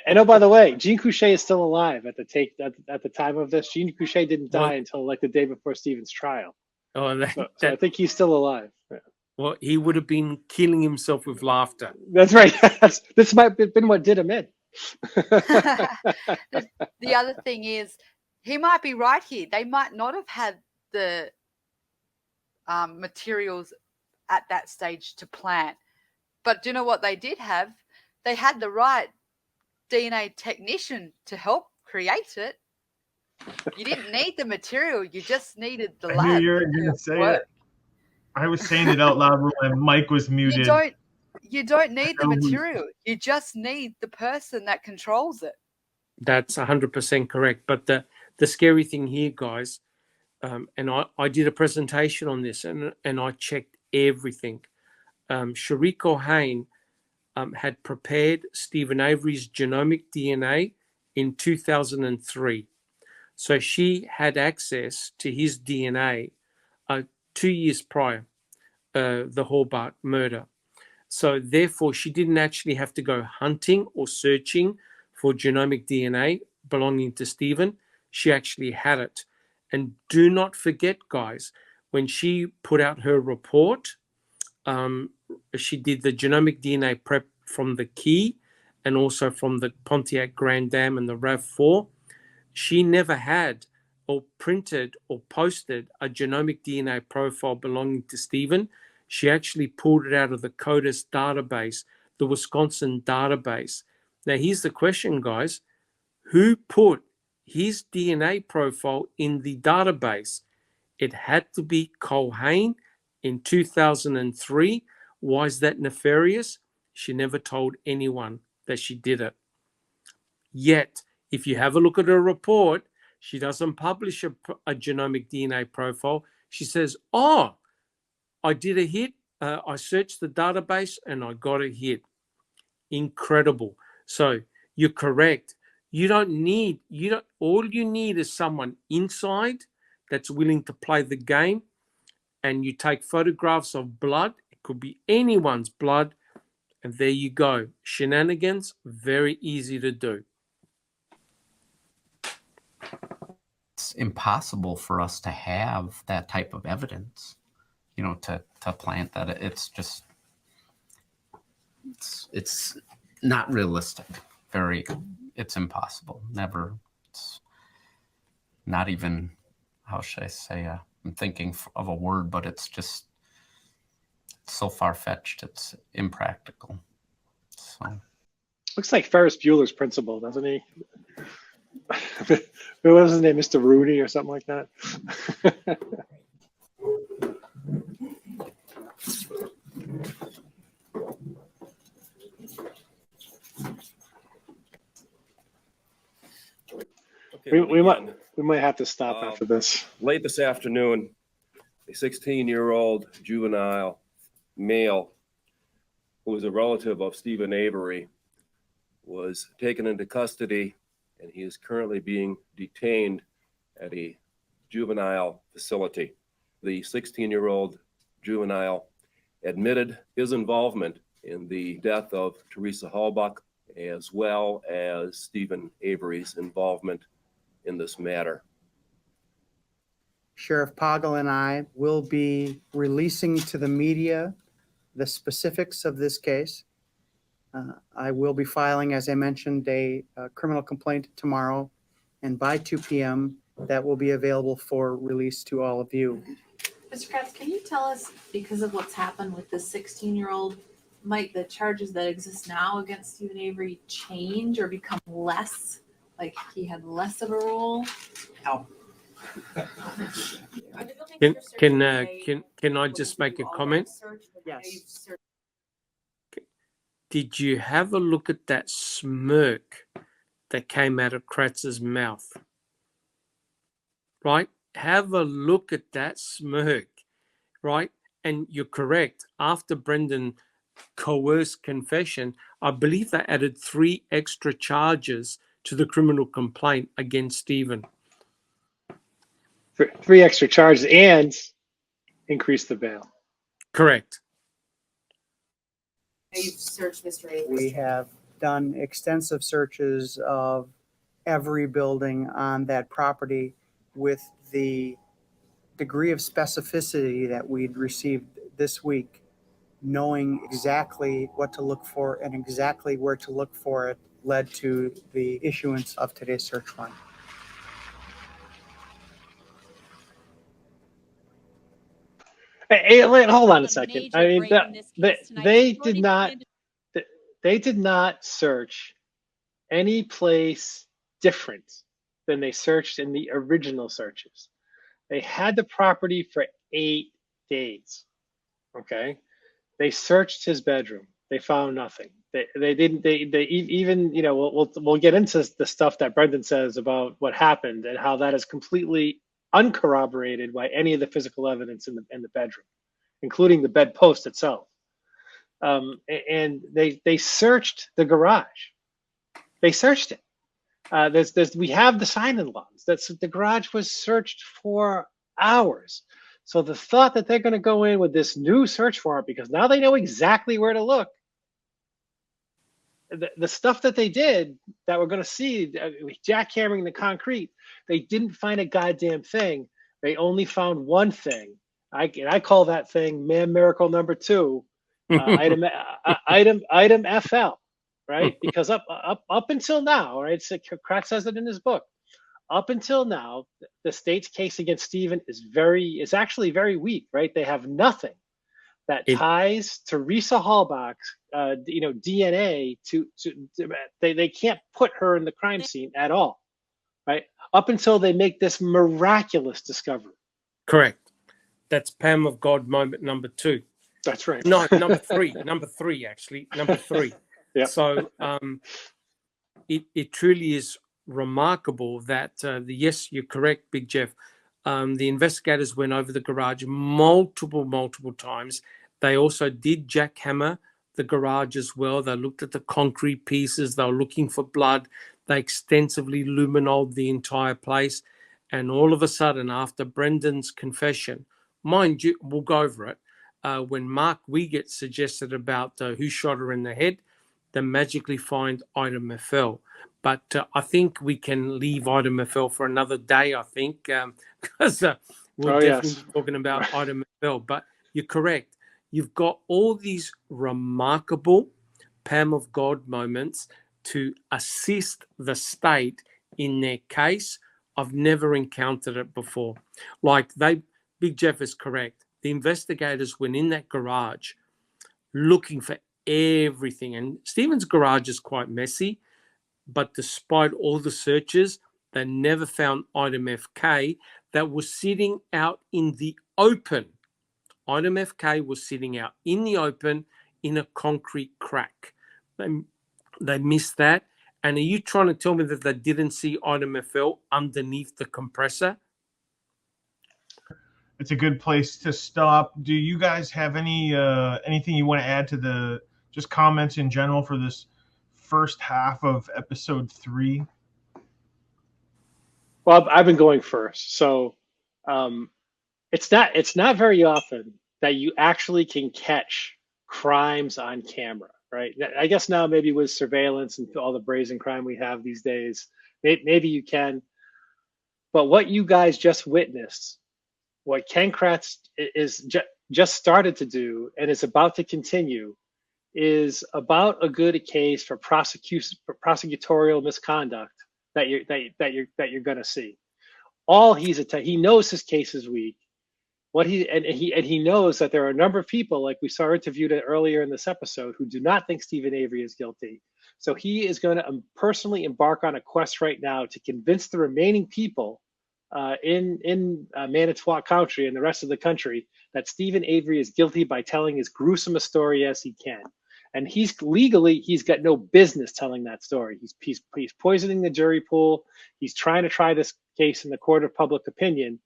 And oh, by the way, Jean Couché is still alive at the time of this. Jean Couché didn't die until like the day before Stephen's trial. Oh, So I think he's still alive. Yeah. Well, he would have been killing himself with laughter. That's right. This might have been what did him in. The other thing is, he might be right here. They might not have had the materials at that stage to plant. But do you know what they did have? They had the right DNA technician to help create it. You didn't need the material. You just needed the lab. I knew you were going to say it. I was saying it out loud when Mike was muted. You don't need the material. You just need the person that controls it. That's 100% correct. But the scary thing here, guys, and I did a presentation on this, and I checked everything. Shariko Hain had prepared Stephen Avery's genomic DNA in 2003. So she had access to his DNA 2 years prior, the Hallbart murder. So therefore, she didn't actually have to go hunting or searching for genomic DNA belonging to Stephen. She actually had it. And do not forget, guys, when she put out her report, she did the genomic DNA prep from the Key and also from the Pontiac Grand Dam and the RAV4. She never had or printed or posted a genomic DNA profile belonging to Stephen. She actually pulled it out of the CODIS database, the Wisconsin database. Now, here's the question, guys. Who put his DNA profile in the database? It had to be Cole Hain in 2003. Why is that nefarious? She never told anyone that she did it. Yet, if you have a look at her report, she doesn't publish a genomic DNA profile. She says, oh, I did a hit. I searched the database and I got a hit. Incredible. So you're correct. All you need is someone inside that's willing to play the game, and you take photographs of blood. It could be anyone's blood. And there you go. Shenanigans, very easy to do. It's impossible for us to have that type of evidence, to plant that. It's not realistic. It's impossible. Never. It's not even, how should I say, I'm thinking of a word, but it's just so far-fetched, it's impractical. So looks like Ferris Bueller's Principal, doesn't he? What was his name, Mr. Rooney or something like that? Okay, we might have to stop after this. Late this afternoon, a 16-year-old juvenile male who was a relative of Stephen Avery was taken into custody, and he is currently being detained at a juvenile facility. The 16-year-old juvenile admitted his involvement in the death of Teresa Halbach, as well as Stephen Avery's involvement in this matter. Sheriff Poggle and I will be releasing to the media the specifics of this case. I will be filing, as I mentioned, a criminal complaint tomorrow, and by 2 p.m. that will be available for release to all of you. Mr. Kratz, can you tell us, because of what's happened with this 16-year-old, might the charges that exist now against Stephen Avery change or become less? Like he had less of a role? No. Can I just make a comment? Yes. Did you have a look at that smirk that came out of Kratz's mouth? Right? Have a look at that smirk, right? And you're correct. After Brendan coerced confession, I believe they added 3 extra charges to the criminal complaint against Stephen. 3 extra charges and increase the bail. Correct. You've searched Mr. Avery. We have done extensive searches of every building on that property with the degree of specificity that we'd received this week, knowing exactly what to look for and exactly where to look for it, led to the issuance of today's search warrant. Hey, hold on a second. I mean, they did not search any place different than they searched in the original searches. They had the property for 8 days. Okay, they searched his bedroom. They found nothing. They didn't. They even, you know, we'll get into the stuff that Brendan says about what happened and how that is completely uncorroborated by any of the physical evidence in the bedroom, including the bedpost itself. And they searched the garage. They searched it. We have the sign-in logs. The garage was searched for hours. So the thought that they're going to go in with this new search warrant because now they know exactly where to look. The stuff that they did that we're going to see, jackhammering the concrete, they didn't find a goddamn thing. They only found one thing. I call that thing man miracle number 2, item FL, right? Because up until now, right? Kratz says it in his book. Up until now, the state's case against Stephen is actually very weak, right? They have nothing that ties Teresa Halbach's, DNA they can't put her in the crime scene at all, right? Up until they make this miraculous discovery. Correct. That's Pam of God moment number 2. That's right. No, number 3. Number 3, actually. Number 3. Yeah. So it truly is remarkable that, yes, you're correct, Big Jeff. The investigators went over the garage multiple times. They also did jackhammer the garage as well. They looked at the concrete pieces. They were looking for blood. They extensively luminoled the entire place. And all of a sudden, after Brendan's confession, mind you, we'll go over it, when Mark Wiegert suggested about who shot her in the head, they magically find item FL. But I think we can leave item FL for another day, I think, because we'll definitely be talking about item FL. But you're correct. You've got all these remarkable Pam of God moments to assist the state in their case. I've never encountered it before. Big Jeff is correct. The investigators went in that garage looking for everything. And Stephen's garage is quite messy, but despite all the searches, they never found item FK that was sitting out in the open. Item FK was sitting out in the open in a concrete crack. They missed that. And are you trying to tell me that they didn't see item FL underneath the compressor? It's a good place to stop. Do you guys have anything you want to add to the just comments in general for this first half of episode 3? Well, I've been going first. So it's not very often that you actually can catch crimes on camera, right? I guess now maybe with surveillance and all the brazen crime we have these days, maybe you can. But what you guys just witnessed, what Ken Kratz is just started to do and is about to continue, is about a good case for prosecutorial misconduct that you're going to see. He knows his case is weak. He knows that there are a number of people, like we saw interviewed earlier in this episode, who do not think Stephen Avery is guilty. So he is going to personally embark on a quest right now to convince the remaining people in Manitowoc County and the rest of the country that Stephen Avery is guilty by telling as gruesome a story as he can. And he's got no business telling that story. He's poisoning the jury pool. He's trying to try this case in the court of public opinion.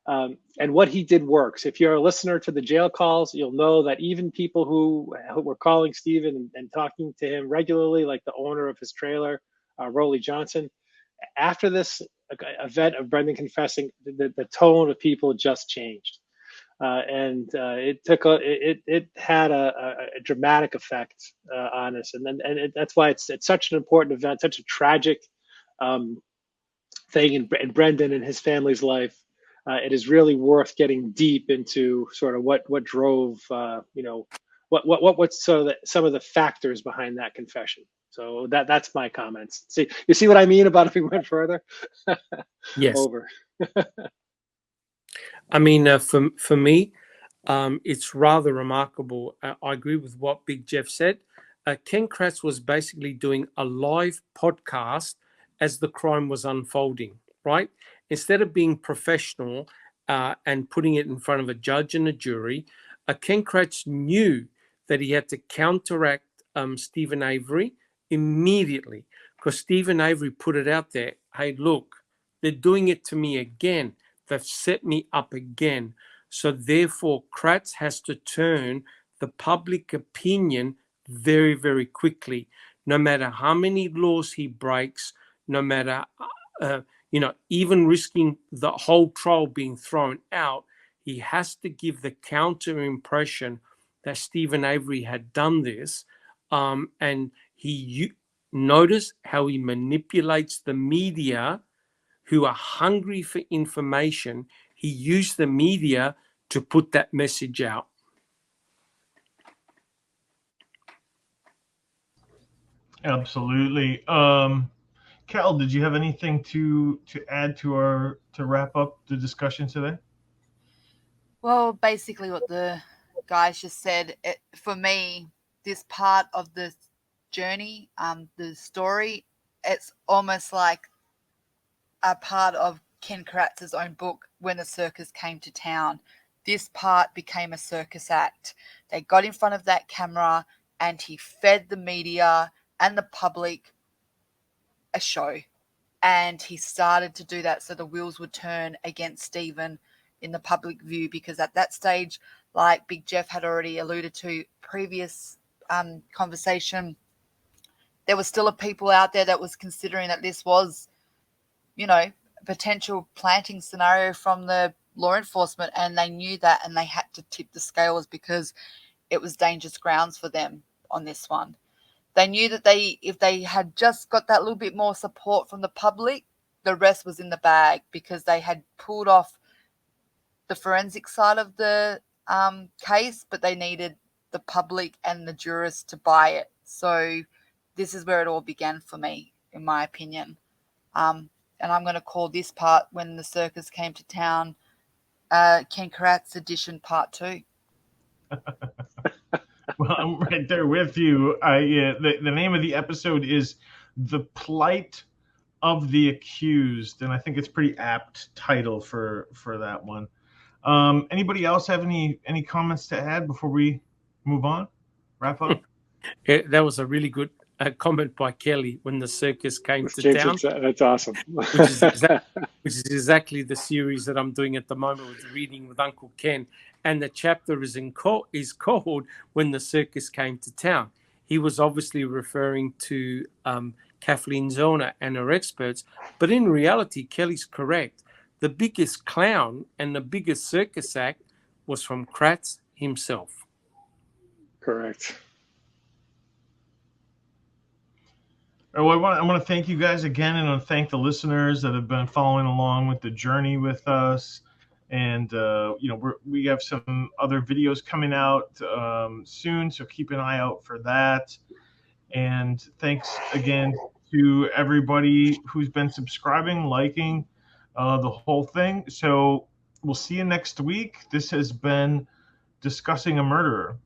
And what he did works. If you're a listener to the jail calls, you'll know that even people who were calling Stephen and talking to him regularly, like the owner of his trailer, Rolly Johnson, after this event of Brendan confessing, the tone of people just changed. It had a dramatic effect on us, and that's why it's such an important event, such a tragic thing in Brendan and his family's life. It is really worth getting deep into sort of what drove what's some of the factors behind that confession. So that's my comments. See, you see what I mean about if we went further? Yes. Over. I mean, for me, it's rather remarkable. I agree with what Big Jeff said. Ken Kratz was basically doing a live podcast as the crime was unfolding, right? Instead of being professional and putting it in front of a judge and a jury, Ken Kratz knew that he had to counteract Stephen Avery immediately, because Stephen Avery put it out there. Hey, look, they're doing it to me again. They've set me up again. So therefore, Kratz has to turn the public opinion very, very quickly. No matter how many laws he breaks, no matter, even risking the whole trial being thrown out, he has to give the counter impression that Stephen Avery had done this. And he notice how he manipulates the media who are hungry for information. He used the media to put that message out. Absolutely. Cal, did you have anything to add to wrap up the discussion today? Well, basically what the guys just said, for me, this part of the journey, the story, it's almost like a part of Ken Kratz's own book, When the Circus Came to Town. This part became a circus act. They got in front of that camera and he fed the media and the public a show. And he started to do that so the wheels would turn against Stephen in the public view, because at that stage, like Big Jeff had already alluded to previous conversation, there was still a people out there that was considering that this was, a potential planting scenario from the law enforcement, and they knew that, and they had to tip the scales because it was dangerous grounds for them on this one. They knew that if they had just got that little bit more support from the public, the rest was in the bag, because they had pulled off the forensic side of the case, but they needed the public and the jurors to buy it. So this is where it all began for me, in my opinion. And I'm going to call this part, When the Circus Came to Town, Ken Kratz edition part 2. Well, I'm right there with you. The name of the episode is The Plight of the Accused, and I think it's pretty apt title for that one. Anybody else have any comments to add before we move on? Wrap up? That was a really good comment by Kelly, When the Circus Came to Town. That's awesome. which is exactly the series that I'm doing at the moment with Reading with Uncle Ken. And the chapter is called When the Circus Came to Town. He was obviously referring to Kathleen Zellner and her experts. But in reality, Kelly's correct. The biggest clown and the biggest circus act was from Kratz himself. Correct. Oh, I want to thank you guys again, and I want to thank the listeners that have been following along with the journey with us. And we have some other videos coming out soon, so keep an eye out for that. And thanks again to everybody who's been subscribing, liking the whole thing. So we'll see you next week. This has been Discussing a Murderer.